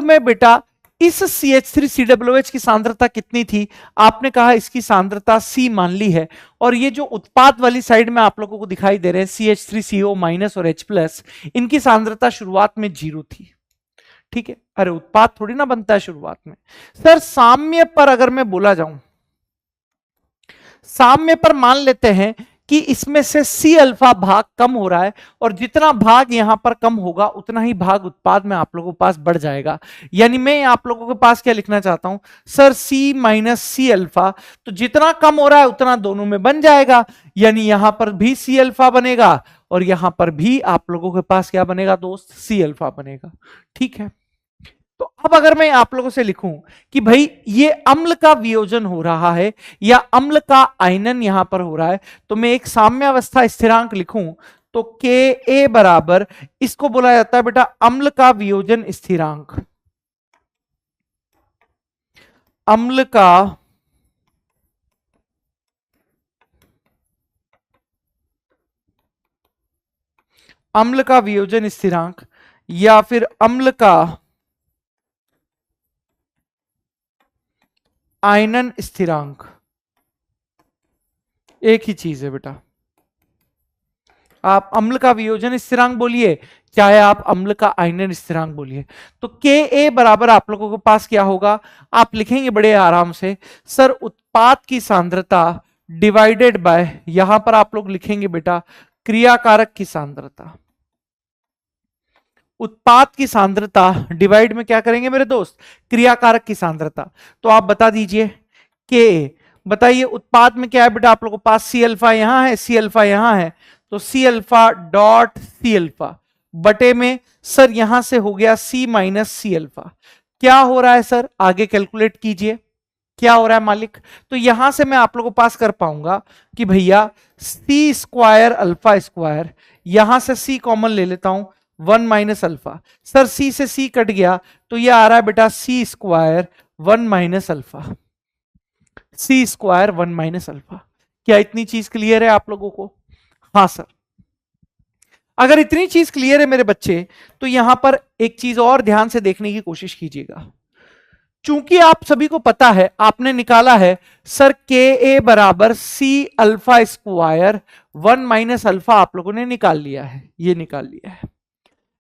में बेटा इस CH3COOH की सांद्रता कितनी थी? आपने कहा इसकी सांद्रता C मान ली है, और ये जो उत्पाद वाली साइड में आप लोगों को दिखाई दे रहे हैं CH3CO- और H+, इनकी सांद्रता शुरुआत में 0 थी, ठीक है। अरे उत्पाद थोड़ी ना बनता है शुरुआत में। सर साम्य पर अगर मैं बोला जाऊं, साम्य पर मान लेते हैं कि इसमें से C अल्फा भाग कम हो रहा है, और जितना भाग यहां पर कम होगा उतना ही भाग उत्पाद में आप लोगों के पास बढ़ जाएगा। यानी मैं आप लोगों के पास क्या लिखना चाहता हूं सर? C- अल्फा, तो जितना कम हो रहा है उतना दोनों में बन जाएगा, यानी यहां पर भी C अल्फा बनेगा और यहां पर भी आप लोगों के पास क्या बनेगा दोस्त? C अल्फा बनेगा, ठीक है। तो अब अगर मैं आप लोगों से लिखूं कि भाई ये अम्ल का वियोजन हो रहा है या अम्ल का आयनन यहां पर हो रहा है, तो मैं एक साम्यावस्था स्थिरांक लिखूं तो Ka बराबर, इसको बोला जाता है बेटा अम्ल का वियोजन स्थिरांक। अम्ल का वियोजन स्थिरांक या फिर अम्ल का आयनन स्थिरांक, एक ही चीज है बेटा। आप अम्ल का वियोजन स्थिरांक बोलिए, चाहे आप अम्ल का आयनन स्थिरांक बोलिए। तो Ka बराबर आप लोगों के पास क्या होगा, आप लिखेंगे बड़े आराम से, सर उत्पाद की सांद्रता डिवाइडेड बाय, यहां पर आप लोग लिखेंगे बेटा क्रियाकारक की सांद्रता। उत्पाद की सांद्रता डिवाइड में क्या करेंगे मेरे दोस्त, क्रियाकारक की सांद्रता। तो आप बता दीजिए के, बताइए उत्पाद में क्या है बेटा, आप लोगों के पास सी अल्फा यहां है, सी अल्फा यहां है, तो C alpha dot C alpha बटे में सर यहां से हो गया सी माइनस सी अल्फा। क्या हो रहा है सर, आगे कैलकुलेट कीजिए क्या हो रहा है मालिक। तो यहां से मैं आप लोगों को पास कर पाऊंगा कि भैया सी स्क्वायर अल्फा स्क्वायर, यहां से सी कॉमन ले लेता हूं, 1 - अल्फा, सर सी से सी कट गया तो ये आ रहा है बेटा सी स्क्वायर 1 - अल्फा, सी स्क्वायर 1 - अल्फा। क्या इतनी चीज क्लियर है आप लोगों को? हाँ सर। अगर इतनी चीज क्लियर है मेरे बच्चे, तो यहां पर एक चीज और ध्यान से देखने की कोशिश कीजिएगा। चूंकि आप सभी को पता है, आपने निकाला है सर के ए बराबर सी अल्फा स्क्वायर 1 - अल्फा, आप लोगों ने निकाल लिया है, ये निकाल लिया है।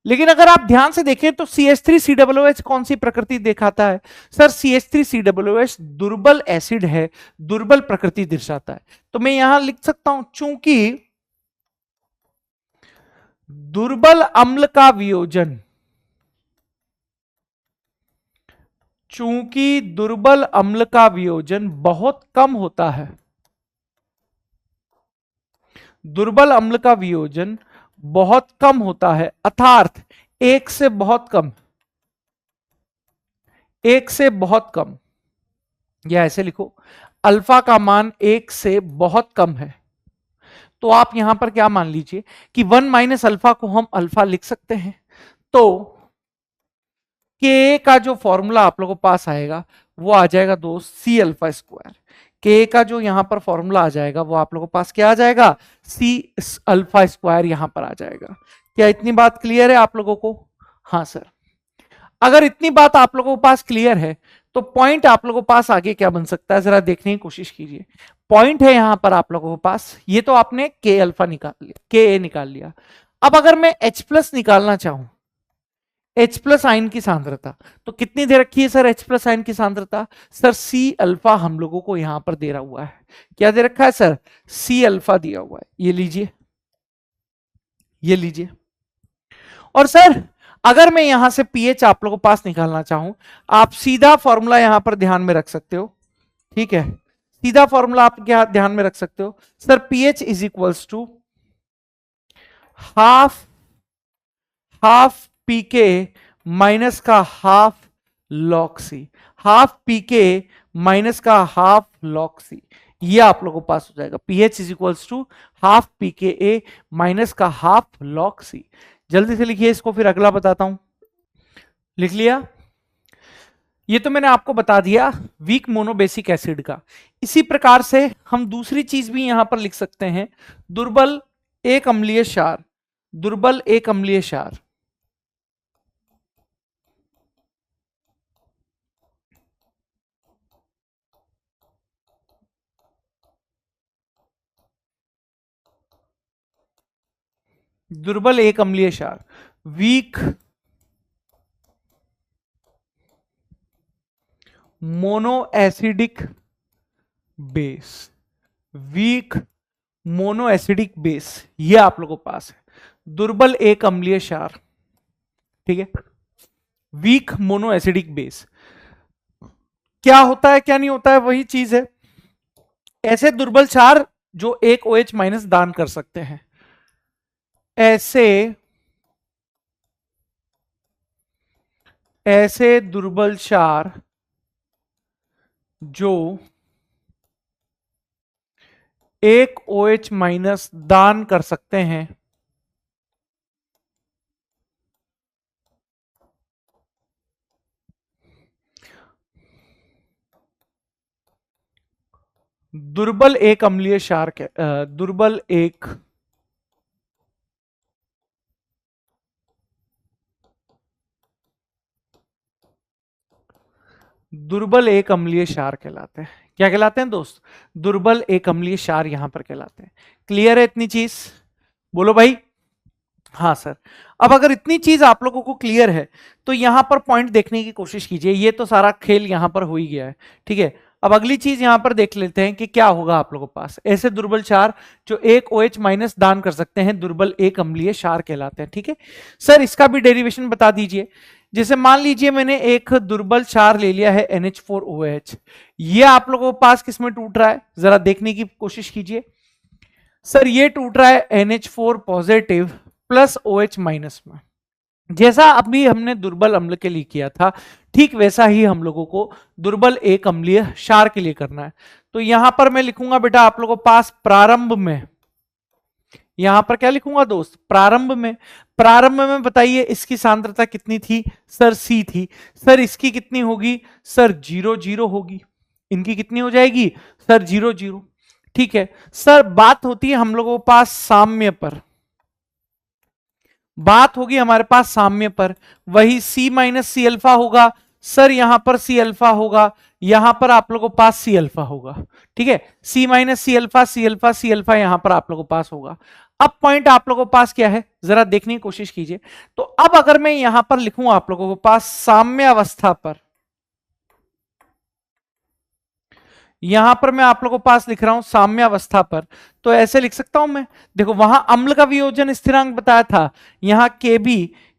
लेकिन अगर आप ध्यान से देखें तो CH3COOH कौन सी प्रकृति दिखाता है? सर CH3COOH दुर्बल एसिड है, दुर्बल प्रकृति दर्शाता है। तो मैं यहां लिख सकता हूं चूंकि दुर्बल अम्ल का वियोजन, चूंकि दुर्बल अम्ल का वियोजन बहुत कम होता है, दुर्बल अम्ल का वियोजन बहुत कम होता है, अर्थात एक से बहुत कम, एक से बहुत कम, या ऐसे लिखो अल्फा का मान एक से बहुत कम है। तो आप यहां पर क्या मान लीजिए कि 1 - अल्फा को हम अल्फा लिख सकते हैं। तो के का जो फॉर्मूला आप लोगों के पास आएगा वो आ जाएगा दोस्त सी अल्फा स्क्वायर। के का जो यहां पर फॉर्मूला आ जाएगा वो आप लोगों के पास क्या आ जाएगा, सी अल्फा स्क्वायर यहां पर आ जाएगा। क्या इतनी बात क्लियर है आप लोगों को? हाँ सर। अगर इतनी बात आप लोगों के पास क्लियर है तो पॉइंट आप लोगों के पास आगे क्या बन सकता है, जरा देखने की कोशिश कीजिए। पॉइंट है यहां पर आप लोगों के पास, ये तो आपने के अल्फा निकाल लिया, के ए निकाल लिया। अब अगर मैं H प्लस निकालना चाहूं, H प्लस आयन की सांद्रता, तो कितनी दे रखी है सर H प्लस आयन की सांद्रता? सर सी अल्फा हम लोगों को यहां पर दे रहा हुआ है। क्या दे रखा है सर? सी अल्फा दिया हुआ है, ये लीजिए, ये लीजिए। और सर अगर मैं यहां से पीएच आप लोगों को पास निकालना चाहूं, आप सीधा फॉर्मूला यहां पर ध्यान में रख सकते हो, ठीक है, सीधा फॉर्मूला आप क्या ध्यान में रख सकते हो, sir pH is equals to half, half pK minus का half log C, half pK minus का हाफ लॉग सी, ये आप लोगों को पास हो जाएगा। PH is equals to half pK A minus का हाफ लॉग सी। जल्दी से लिखिए इसको, फिर अगला बताता हूं। लिख लिया? ये तो मैंने आपको बता दिया वीक मोनोबेसिक एसिड का। इसी प्रकार से हम दूसरी चीज भी यहां पर लिख सकते हैं, दुर्बल एक अम्लीय क्षार, दुर्बल एक अम्लीय क्षार, दुर्बल एक अम्लीय क्षार, weak mono acidic base, weak mono acidic base, ये आप लोगों के पास है दुर्बल एक अम्लीय क्षार, ठीक है, वीक मोनो एसिडिक बेस। क्या होता है क्या नहीं होता है, वही चीज है, ऐसे दुर्बल क्षार जो एक OH माइनस दान कर सकते हैं, ऐसे ऐसे दुर्बल क्षार जो एक OH माइनस दान कर सकते हैं, दुर्बल एक अम्लीय क्षार के दुर्बल एक दुर्बल एक अम्लीय क्षार कहलाते हैं। क्या कहलाते हैं दोस्त? दुर्बल एक अम्लीय क्षार यहां पर कहलाते हैं। क्लियर है इतनी चीज? बोलो भाई। हाँ सर। अब अगर इतनी चीज आप लोगों को क्लियर है तो यहां पर पॉइंट देखने की कोशिश कीजिए। ये तो सारा खेल यहां पर हो ही गया है, ठीक है। अब अगली चीज यहां पर देख लेते हैं कि क्या होगा आप लोगों के पास। ऐसे दुर्बल क्षार जो एक OH माइनस दान कर सकते हैं दुर्बल एक अम्लीय क्षार कहलाते हैं, ठीक है। सर इसका भी डेरिवेशन बता दीजिए। जैसे मान लीजिए मैंने एक दुर्बल क्षार ले लिया है NH4OH, ये आप लोगों के पास किस में टूट रहा है जरा देखने की कोशिश कीजिए। सर ये टूट रहा है NH4 positive plus OH minus में। जैसा अभी हमने दुर्बल अम्ल के लिए किया था ठीक वैसा ही हम लोगों को दुर्बल एक अम्लीय क्षार के लिए करना है। तो यहां पर मैं लिखूंगा बेटा आप लोगों के पास प्रारंभ में, यहां पर क्या लिखूंगा दोस्त, प्रारंभ में। प्रारंभ में बताइए इसकी सांद्रता कितनी थी, सर C थी। सर इसकी कितनी होगी, सर 0 होगी। इनकी कितनी हो जाएगी, सर 0 ठीक है। सर बात होती है हम लोगों के पास साम्य पर, बात होगी हमारे पास साम्य पर। वही C माइनस सी अल्फा होगा। सर यहां पर C अल्फा होगा, यहां पर आप लोगों के पास C अल्फा होगा, ठीक है। C minus C alpha, C alpha, C alpha यहां पर आप लोगों के पास होगा। अब पॉइंट आप लोगों के पास क्या है जरा देखने की कोशिश कीजिए। तो अब अगर मैं यहां पर लिखूं आप लोगों के पास साम्य अवस्था पर, यहां पर मैं आप लोगों के पास लिख रहा हूं साम्य अवस्था पर, तो ऐसे लिख सकता हूं मैं। देखो वहां अम्ल का वियोजन स्थिरांक बताया था, यहां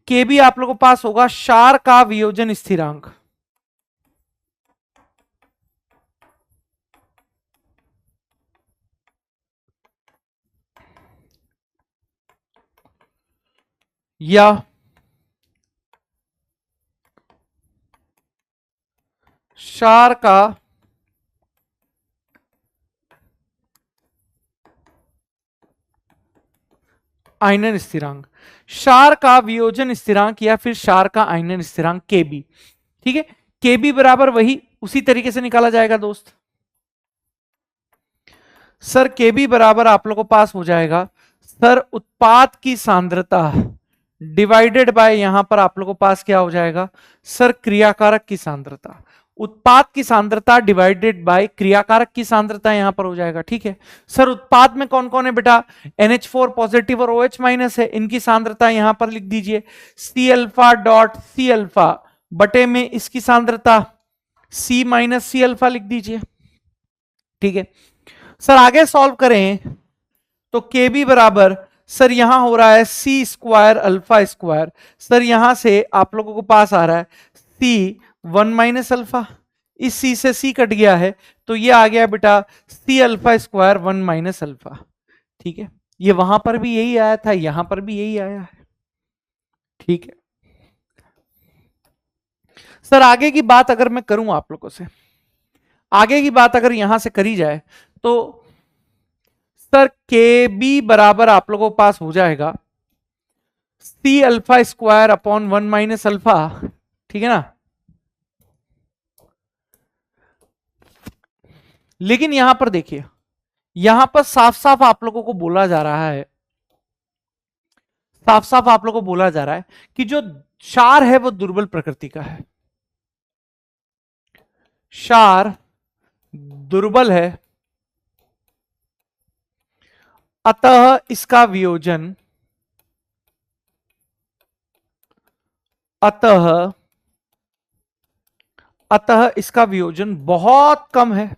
केबी आप लोगों के पास होगा क्षार का वियोजन स्थिरांक। या क्षार का आयनन स्थिरांक, क्षार का वियोजन स्थिरांक या फिर क्षार का आयनन स्थिरांक केबी, ठीक है। केबी बराबर वही उसी तरीके से निकाला जाएगा दोस्त। सर केबी बराबर आप लोगों को पास हो जाएगा सर उत्पाद की सांद्रता डिवाइडेड बाय, यहां पर आप लोगों को पास क्या हो जाएगा सर क्रियाकारक की सांद्रता। उत्पाद की सांद्रता डिवाइडेड बाय क्रियाकारक की सांद्रता यहां पर हो जाएगा, ठीक है। सर उत्पाद में कौन कौन है बेटा, NH4 पॉजिटिव और OH माइनस है, इनकी सांद्रता यहां पर लिख दीजिए C alpha dot C alpha बटे में इसकी सांद्रता C माइनस C अल्फा लिख दीजिए, ठीक है। सर आगे सॉल्व करें तो केबी बराबर सर यहां हो रहा है C square alpha square. Sir यहां से आप लोगों को पास आ रहा है C 1 माइनस अल्फा, इस C से C कट गया है तो ये आ गया बेटा C alpha square 1 minus alpha, ठीक है। ये वहां पर भी यही आया था, यहां पर भी यही आया है, ठीक है। सर आगे की बात अगर मैं करूं आप लोगों से, आगे की बात अगर यहां से करी जाए तो सर के बी बराबर आप लोगों के पास हो जाएगा C alpha square upon 1 minus alpha, ठीक है ना। लेकिन यहां पर देखिए, यहां पर साफ साफ आप लोगों को बोला जा रहा है, साफ साफ आप लोगों को बोला जा रहा है कि जो क्षार है वो दुर्बल प्रकृति का है, क्षार दुर्बल है, अतः इसका वियोजन, अतः इसका वियोजन बहुत कम है,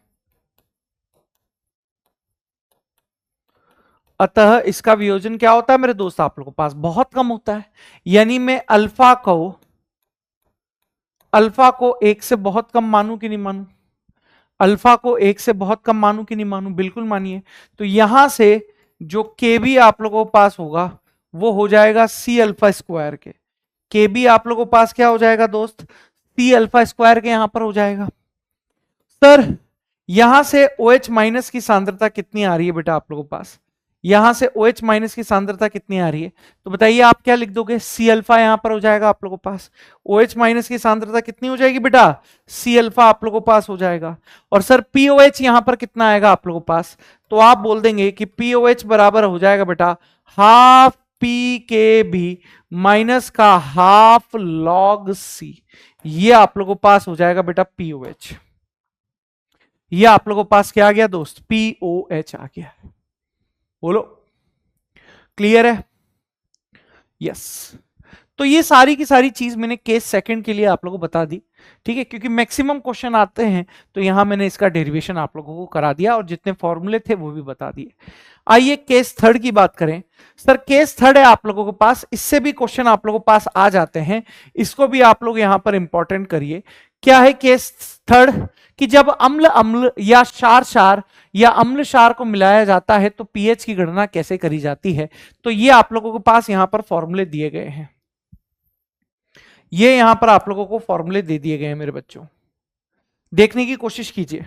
अतः इसका वियोजन क्या होता है मेरे दोस्त आप लोगों के पास बहुत कम होता है। यानी मैं अल्फा को एक से बहुत कम मानूं कि नहीं मानूं, अल्फा को एक से बहुत कम मानूं कि नहीं मानूं, बिल्कुल मानिए। तो यहां से जो केबी आप लोगों के पास होगा वो हो जाएगा C अल्फा स्क्वायर के, केबी आप लोगों के पास क्या हो जाएगा दोस्त C अल्फा स्क्वायर के यहां पर हो जाएगा। सर यहां से OH माइनस की सांद्रता कितनी आ रही है बेटा आप लोगों के पास, यहां से OH माइनस की सांद्रता कितनी आ रही है, तो बताइए आप क्या लिख दोगे, C अल्फा यहां पर हो जाएगा आप लोगों के पास। OH माइनस की सांद्रता कितनी हो जाएगी बेटा, C अल्फा आप लोगों के पास हो जाएगा। और सर POH यहां पर कितना आएगा आप लोगों के पास, तो आप बोल देंगे कि POH बराबर हो जाएगा बेटा हाफ पी के बी माइनस का हाफ लॉग C, ये आप लोगों के पास हो जाएगा बेटा POH। ये आप लोगों के पास क्या आ गया दोस्त, POH आ गया। बोलो क्लियर है? यस। तो ये सारी की सारी चीज मैंने केस सेकंड के लिए आप लोगों को बता दी, ठीक है, क्योंकि मैक्सिमम क्वेश्चन आते हैं तो यहां मैंने इसका डेरिवेशन आप लोगों को करा दिया और जितने फॉर्मूले थे वो भी बता दिए। आइए केस थर्ड की बात करें। सर केस थर्ड है आप लोगों के पास, इससे भी क्वेश्चन आप लोगों के पास आ जाते हैं, इसको भी आप लोग यहां पर इंपॉर्टेंट करिए। क्या है केस थर्ड? कि जब अम्ल अम्ल या क्षार क्षार या अम्ल क्षार को मिलाया जाता है तो पीएच की गणना कैसे करी जाती है। तो ये आप लोगों के पास यहां पर फॉर्मूले दिए गए हैं, ये यहां पर आप लोगों को फॉर्मूले दे दिए गए हैं मेरे बच्चों, देखने की कोशिश कीजिए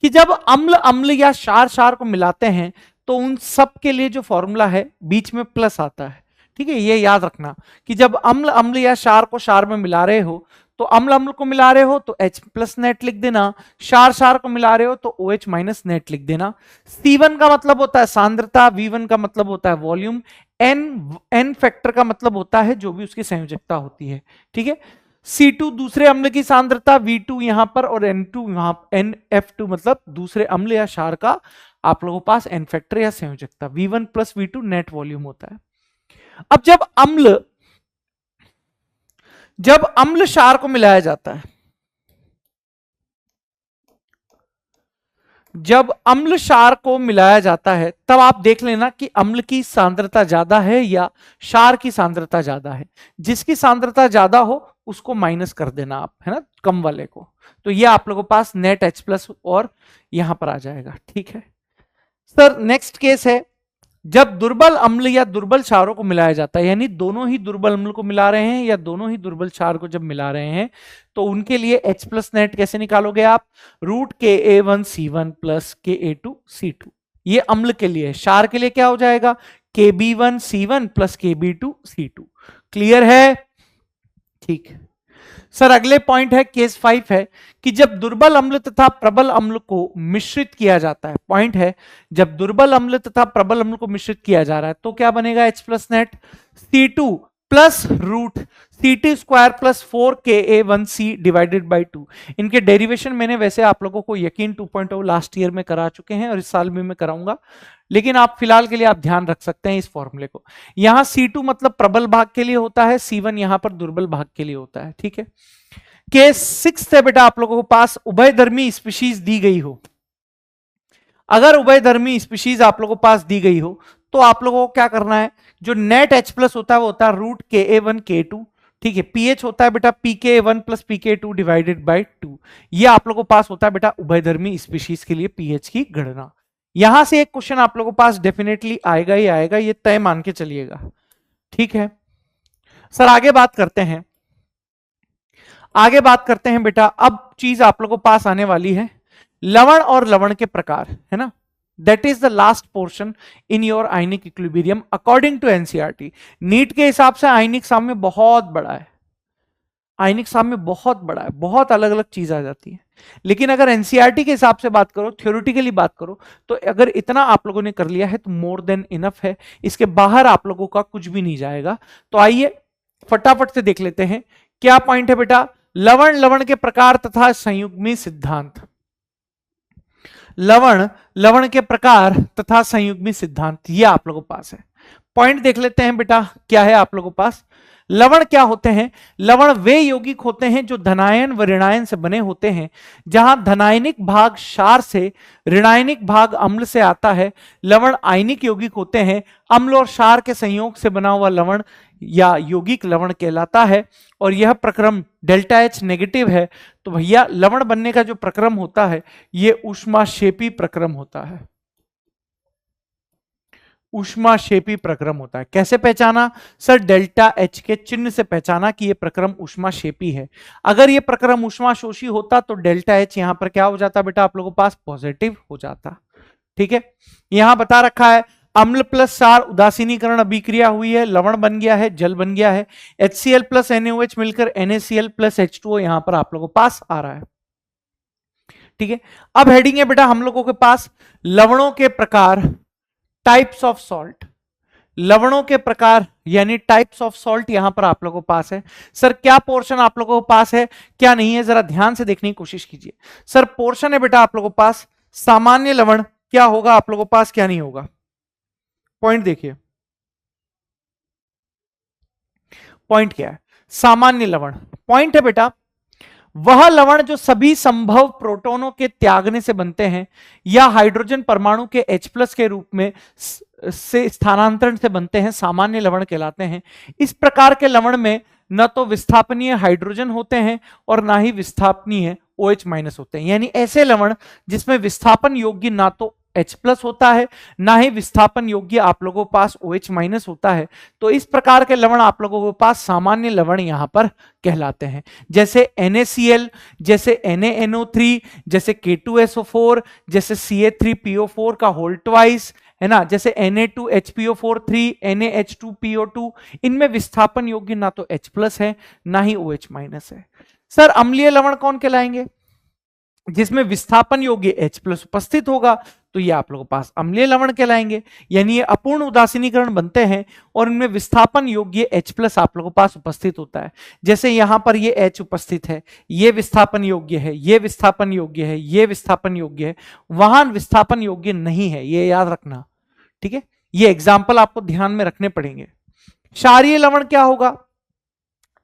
कि जब अम्ल अम्ल या क्षार क्षार को मिलाते हैं तो उन सब के लिए जो फॉर्मूला है बीच में प्लस आता है, ठीक है, ये याद रखना कि जब अम्ल अम्ल या क्षार को क्षार में मिला रहे हो तो अम्ल अम्ल को मिला रहे हो तो H प्लस नेट लिख देना, क्षार क्षार को मिला रहे हो तो OH माइनस नेट लिख देना। C1 का मतलब होता है सांद्रता, V1 का मतलब होता है वॉल्यूम, N फैक्टर का मतलब होता है जो भी उसकी संयोजकता होती है, ठीक है। C2 दूसरे अम्ल की सांद्रता, V2 यहां पर और N2 यहां, NF2 मतलब दूसरे अम्ल या क्षार का आप लोगों के पास N फैक्टर या संयोजकता, V1 plus V2 net volume होता है। अब जब अम्ल क्षार को मिलाया जाता है, जब अम्ल क्षार को मिलाया जाता है तब आप देख लेना कि अम्ल की सांद्रता ज्यादा है या क्षार की सांद्रता ज्यादा है। जिसकी सांद्रता ज्यादा हो उसको माइनस कर देना आप, है ना, कम वाले को। तो ये आप लोगों के पास नेट H प्लस और यहां पर आ जाएगा, ठीक है। सर नेक्स्ट केस है जब दुर्बल अम्ल या दुर्बल क्षारों को मिलाया जाता है, यानी दोनों ही दुर्बल अम्ल को मिला रहे हैं या दोनों ही दुर्बल क्षार को जब मिला रहे हैं तो उनके लिए H प्लस नेट कैसे निकालोगे आप? रूट KA1C1 प्लस KA2C2, ये अम्ल के लिए। क्षार के लिए क्या हो जाएगा? KB1C1 plus KB2C2। क्लियर है? ठीक है सर। अगले पॉइंट है केस 5 है कि जब दुर्बल अम्ल तथा प्रबल अम्ल को मिश्रित किया जाता है, पॉइंट है जब दुर्बल अम्ल तथा प्रबल अम्ल को मिश्रित किया जा रहा है तो क्या बनेगा? H plus net C2 plus root CT square plus 4KA1C divided by 2। इनके डेरिवेशन मैंने वैसे आप लोगों को यकीन 2.0 लास्ट ईयर में करा चुके हैं और इस साल में मैं कराऊंगा, लेकिन आप फिलहाल के लिए आप ध्यान रख सकते हैं इस फॉर्मूले को। यहां C2 मतलब प्रबल भाग के लिए होता है, C1 यहां पर दुर्बल भाग के लिए होता है, ठीक है। केस 6 है बेटा आप लोगों के पास, उभयधर्मी स्पीशीज दी गई हो। अगर उभयधर्मी स्पीशीज आप लोगों के पास दी गई हो तो आप लोगों को क्या करना है? जो नेट H प्लस होता है वो होता है रूट KA1K2, ठीक है। पीएच होता है बेटा PK1 plus PK2 divided by 2। ये आप लोगों के पास होता है बेटा उभयधर्मी स्पीशीज के लिए पीएच की गणना। यहां से एक क्वेश्चन आप लोगों के पास डेफिनेटली आएगा ही आएगा, ये तय मान के चलिएगा, ठीक है। सर आगे बात करते हैं, आगे बात करते हैं बेटा। अब चीज आप लोगों के पास आने वाली है लवण और लवण के प्रकार, है ना। That is the last portion in your ionic equilibrium according to NCERT. NEET के हिसाब से आयनिक साम्य बहुत बड़ा है, आयनिक साम्य बहुत बड़ा है, बहुत अलग अलग चीज आ जाती है। लेकिन अगर एनसीईआरटी के हिसाब से बात करो, थ्योरेटिकली बात करो, तो अगर इतना आप लोगों ने कर लिया है तो मोर देन इनफ है, इसके बाहर आप लोगों का कुछ भी नहीं जाएगा। तो आइए फटाफट से देख लेते हैं क्या पॉइंट है बेटा। लवण लवण के प्रकार तथा संयुग्मी सिद्धांत, लवण लवण के प्रकार तथा संयुग्मी सिद्धांत, ये आप लोगों के पास है। पॉइंट देख लेते हैं बेटा क्या है आप लोगों के पास। लवण क्या होते हैं? लवण वे यौगिक होते हैं जो धनायन व ऋणायन से बने होते हैं। जहां धनायनिक भाग क्षार से, ऋणायनिक भाग अम्ल से आता है। लवण आयनिक यौगिक होते हैं। अम्ल और क्षार के संयोग से बना हुआ लवण या यौगिक लवण कहलाता है और यह प्रक्रम डेल्टा H नेगेटिव है। तो भैया लवण बनने का जो प्रक्रम होता है यह ऊष्माक्षेपी प्रक्रम होता है, ऊष्माक्षेपी प्रक्रम होता है। कैसे पहचाना सर? डेल्टा H के चिन्ह से पहचाना कि यह प्रक्रम ऊष्माक्षेपी है। अगर यह प्रक्रम ऊष्माशोषी होता तो डेल्टा H यहां पर क्या हो जाता बेटा आप लोगों के पास? पॉजिटिव हो जाता, ठीक है। यहां बता रखा है अम्ल प्लस क्षार उदासीनीकरण अभिक्रिया हुई है, लवण बन गया है, जल बन गया है। HCl प्लस NaOH मिलकर NaCl प्लस H2O यहां पर आप लोगों के पास आ रहा है, ठीक है। अब हेडिंग है बेटा हम लोगों के पास लवणों के प्रकार, टाइप्स ऑफ सॉल्ट। लवणों के प्रकार यानी टाइप्स ऑफ सॉल्ट यहां पर आप लोगों के पास है। सर क्या पोर्शन आप लोगों के पास है, क्या नहीं है, जरा ध्यान से देखने की कोशिश कीजिए। सर पोर्शन है बेटा आप लोगों के पास सामान्य लवण क्या होगा आप लोगों के पास, क्या नहीं होगा। पॉइंट देखिए, पॉइंट क्या है? सामान्य लवण पॉइंट है बेटा वह लवण जो सभी संभव प्रोटॉनों के त्यागने से बनते हैं या हाइड्रोजन परमाणु के H+ के रूप में से स्थानांतरण से बनते हैं, सामान्य लवण कहलाते हैं। इस प्रकार के लवण में न तो विस्थापनीय हाइड्रोजन होते हैं और ना ही विस्थापनीय OH- होते हैं। यानी ऐसे लवण जिसमें विस्थापन योग्य ना तो H+ होता है ना ही विस्थापन योग्य आप लोगों के पास OH- होता है, तो इस प्रकार के लवण आप लोगों के पास सामान्य लवण यहां पर कहलाते हैं। जैसे NaCl, जैसे NaNO3, जैसे K2SO4, जैसे Ca3PO4 का होल ट्वाइस, है ना, जैसे Na2HPO4 NaH2PO2, इनमें विस्थापन योग्य ना तो H+ है ना ही OH- है। सर अम्लीय लवण कौन कहलाएंगे? जिसमें विस्थापन योग्य H+ उपस्थित होगा, तो ये आप लोगों के पास अम्लीय लवण कहलाएंगे। यानी ये अपूर्ण उदासीनीकरण बनते हैं और इनमें विस्थापन योग्य H+ आप लोगों के पास उपस्थित होता है। जैसे यहां पर ये H उपस्थित है, ये विस्थापन योग्य है, ये विस्थापन योग्य है, ये विस्थापन योग्य है, वहां विस्थापन योग्य नहीं है, ये याद रखना। ठीक है, ये एग्जाम्पल आपको ध्यान में रखने पड़ेंगे। क्षारीय लवण क्या होगा?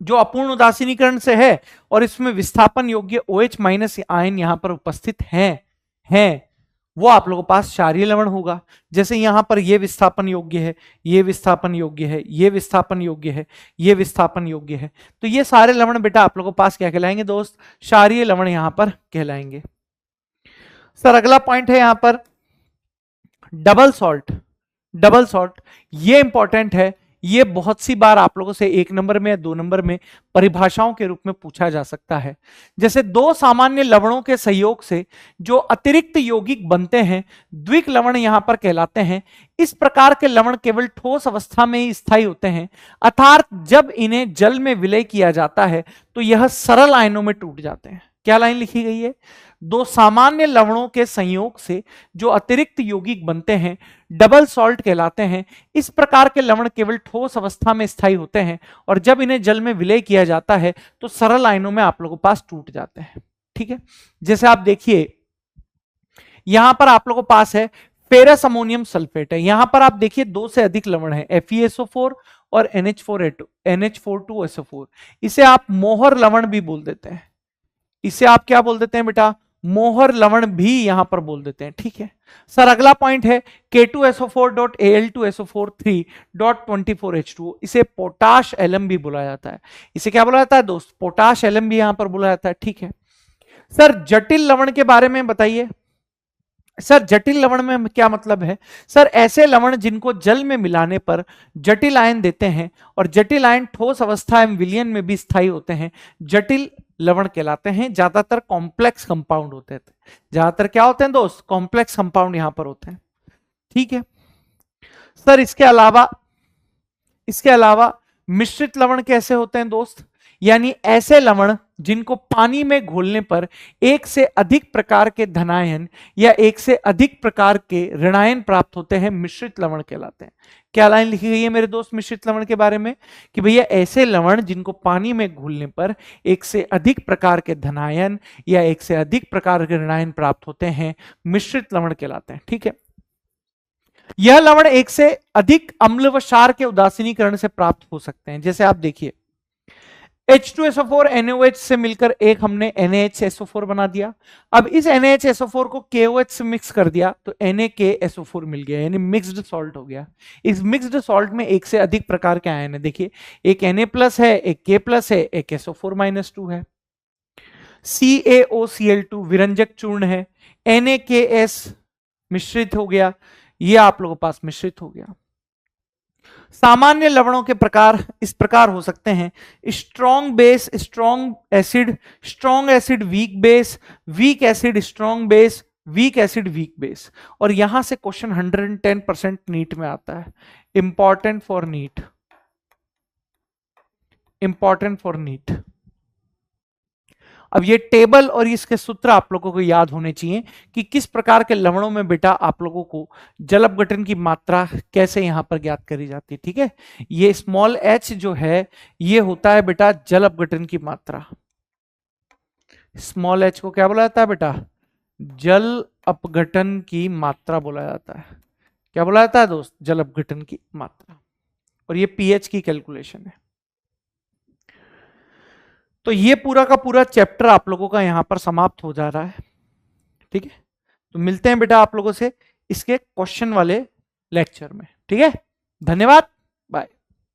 जो अपूर्ण उदासीनीकरण से है और इसमें विस्थापन योग्य OH- आयन यहां पर उपस्थित हैं, वो आप लोगों के पास क्षारीय लवण होगा। जैसे यहां पर ये विस्थापन योग्य है, ये विस्थापन योग्य है, ये विस्थापन योग्य है, ये विस्थापन योग्य है, तो ये सारे लवण बेटा आप लोगों के पास क्या कहलाएंगे दोस्त? क्षारीय लवण यहां पर कहलाएंगे। सर अगला पॉइंट है यहां पर डबल सॉल्ट। डबल सॉल्ट ये इंपॉर्टेंट है, ये बहुत सी बार आप लोगों से 1 नंबर में या 2 नंबर में परिभाषाओं के रूप में पूछा जा सकता है। जैसे दो सामान्य लवणों के सहयोग से जो अतिरिक्त यौगिक बनते हैं, द्विक लवण यहां पर कहलाते हैं। इस प्रकार के लवण केवल ठोस अवस्था में ही स्थायी होते हैं, अर्थात जब इन्हें जल में विलय किया जाता है तो यह सरल आयनों में टूट जाते हैं। क्या लाइन लिखी गई है? दो सामान्य लवणों के संयोग से जो अतिरिक्त यौगिक बनते हैं डबल सॉल्ट कहलाते हैं। इस प्रकार के लवण केवल ठोस अवस्था में स्थायी होते हैं और जब इन्हें जल में विलय किया जाता है तो सरल आयनों में आप लोगों के पास टूट जाते हैं। ठीक है, जैसे आप देखिए यहां पर आप लोगों के पास है फेरस अमोनियम सल्फेट है। यहां पर आप देखिए दो से अधिक लवण है, FeSO4 और NH4SO4। इसे आप मोहर लवण भी बोल देते हैं। इसे आप क्या बोल देते हैं बेटा? मोहर लवण भी यहां पर बोल देते हैं। ठीक है सर, अगला पॉइंट है K2SO4.Al2SO4 3.24H2O। इसे पोटाश एलम भी बुलाया जाता है। इसे क्या बुलाया जाता है दोस्त? पोटाश एलम भी यहां पर बुलाया जाता है। ठीक है सर, जटिल लवण के बारे में बताइए। सर जटिल लवण में क्या मतलब है? सर ऐसे लवण जिनको जल में मिलाने पर जटिल आयन देते हैं और जटिल आयन ठोस अवस्था एवं विलयन में भी स्थायी होते हैं, जटिल लवण कहलाते हैं। ज्यादातर कॉम्प्लेक्स कंपाउंड होते हैं। ज्यादातर क्या होते हैं दोस्त? कॉम्प्लेक्स कंपाउंड यहां पर होते हैं। ठीक है सर, इसके अलावा मिश्रित लवण कैसे होते हैं दोस्त? यानी ऐसे लवण जिनको पानी में घोलने पर एक से अधिक प्रकार के धनायन या एक से अधिक प्रकार के ऋणायन प्राप्त होते हैं, मिश्रित लवण कहलाते हैं। क्या लाइन लिखी गई है मेरे दोस्त मिश्रित लवण के बारे में? कि भैया ऐसे लवण जिनको पानी में घोलने पर एक से अधिक प्रकार के धनायन या एक से अधिक प्रकार के ऋणायन प्राप्त होते हैं, मिश्रित लवण कहलाते हैं। ठीक है, यह लवण एक से अधिक अम्ल व क्षार के उदासीनीकरण से प्राप्त हो सकते हैं। जैसे आप देखिए H2SO4 NaOH से मिलकर एक हमने NaHSO4 बना दिया। अब इस NaHSO4 को KOH से मिक्स कर दिया तो NaKSO4 मिल गया, यानी मिक्स्ड सॉल्ट हो गया। इस मिक्स्ड सॉल्ट में एक से अधिक प्रकार के आयन है। देखिए एक Na+ है, एक K+ है, एक SO4-2 है। CaOCl2 विरंजक चूर्ण है। NaKS मिश्रित हो गया, ये आप लोगों के पास मिश्रित हो गया। सामान्य लवणों के प्रकार इस प्रकार हो सकते हैं: strong base, strong acid weak base, weak acid strong base, weak acid weak base. और यहां से क्वेश्चन 110% नीट में आता है। Important for NEET, important for NEET. अब ये टेबल और इसके सूत्र आप लोगों को याद होने चाहिए कि किस प्रकार के लवणों में बेटा आप लोगों को जल अपघटन की मात्रा कैसे यहां पर ज्ञात करी जाती है। ठीक है, ये स्मॉल h जो है ये होता है बेटा जल अपघटन की मात्रा। स्मॉल h को क्या बोला जाता है बेटा? जल अपघटन की मात्रा बोला जाता है। क्या बोला जाता है दोस्त? जल अपघटन की मात्रा। और ये pH की कैलकुलेशन है। तो ये पूरा का पूरा चैप्टर आप लोगों का यहां पर समाप्त हो जा रहा है। ठीक है, तो मिलते हैं बेटा आप लोगों से इसके क्वेश्चन वाले लेक्चर में। ठीक है, धन्यवाद, बाय।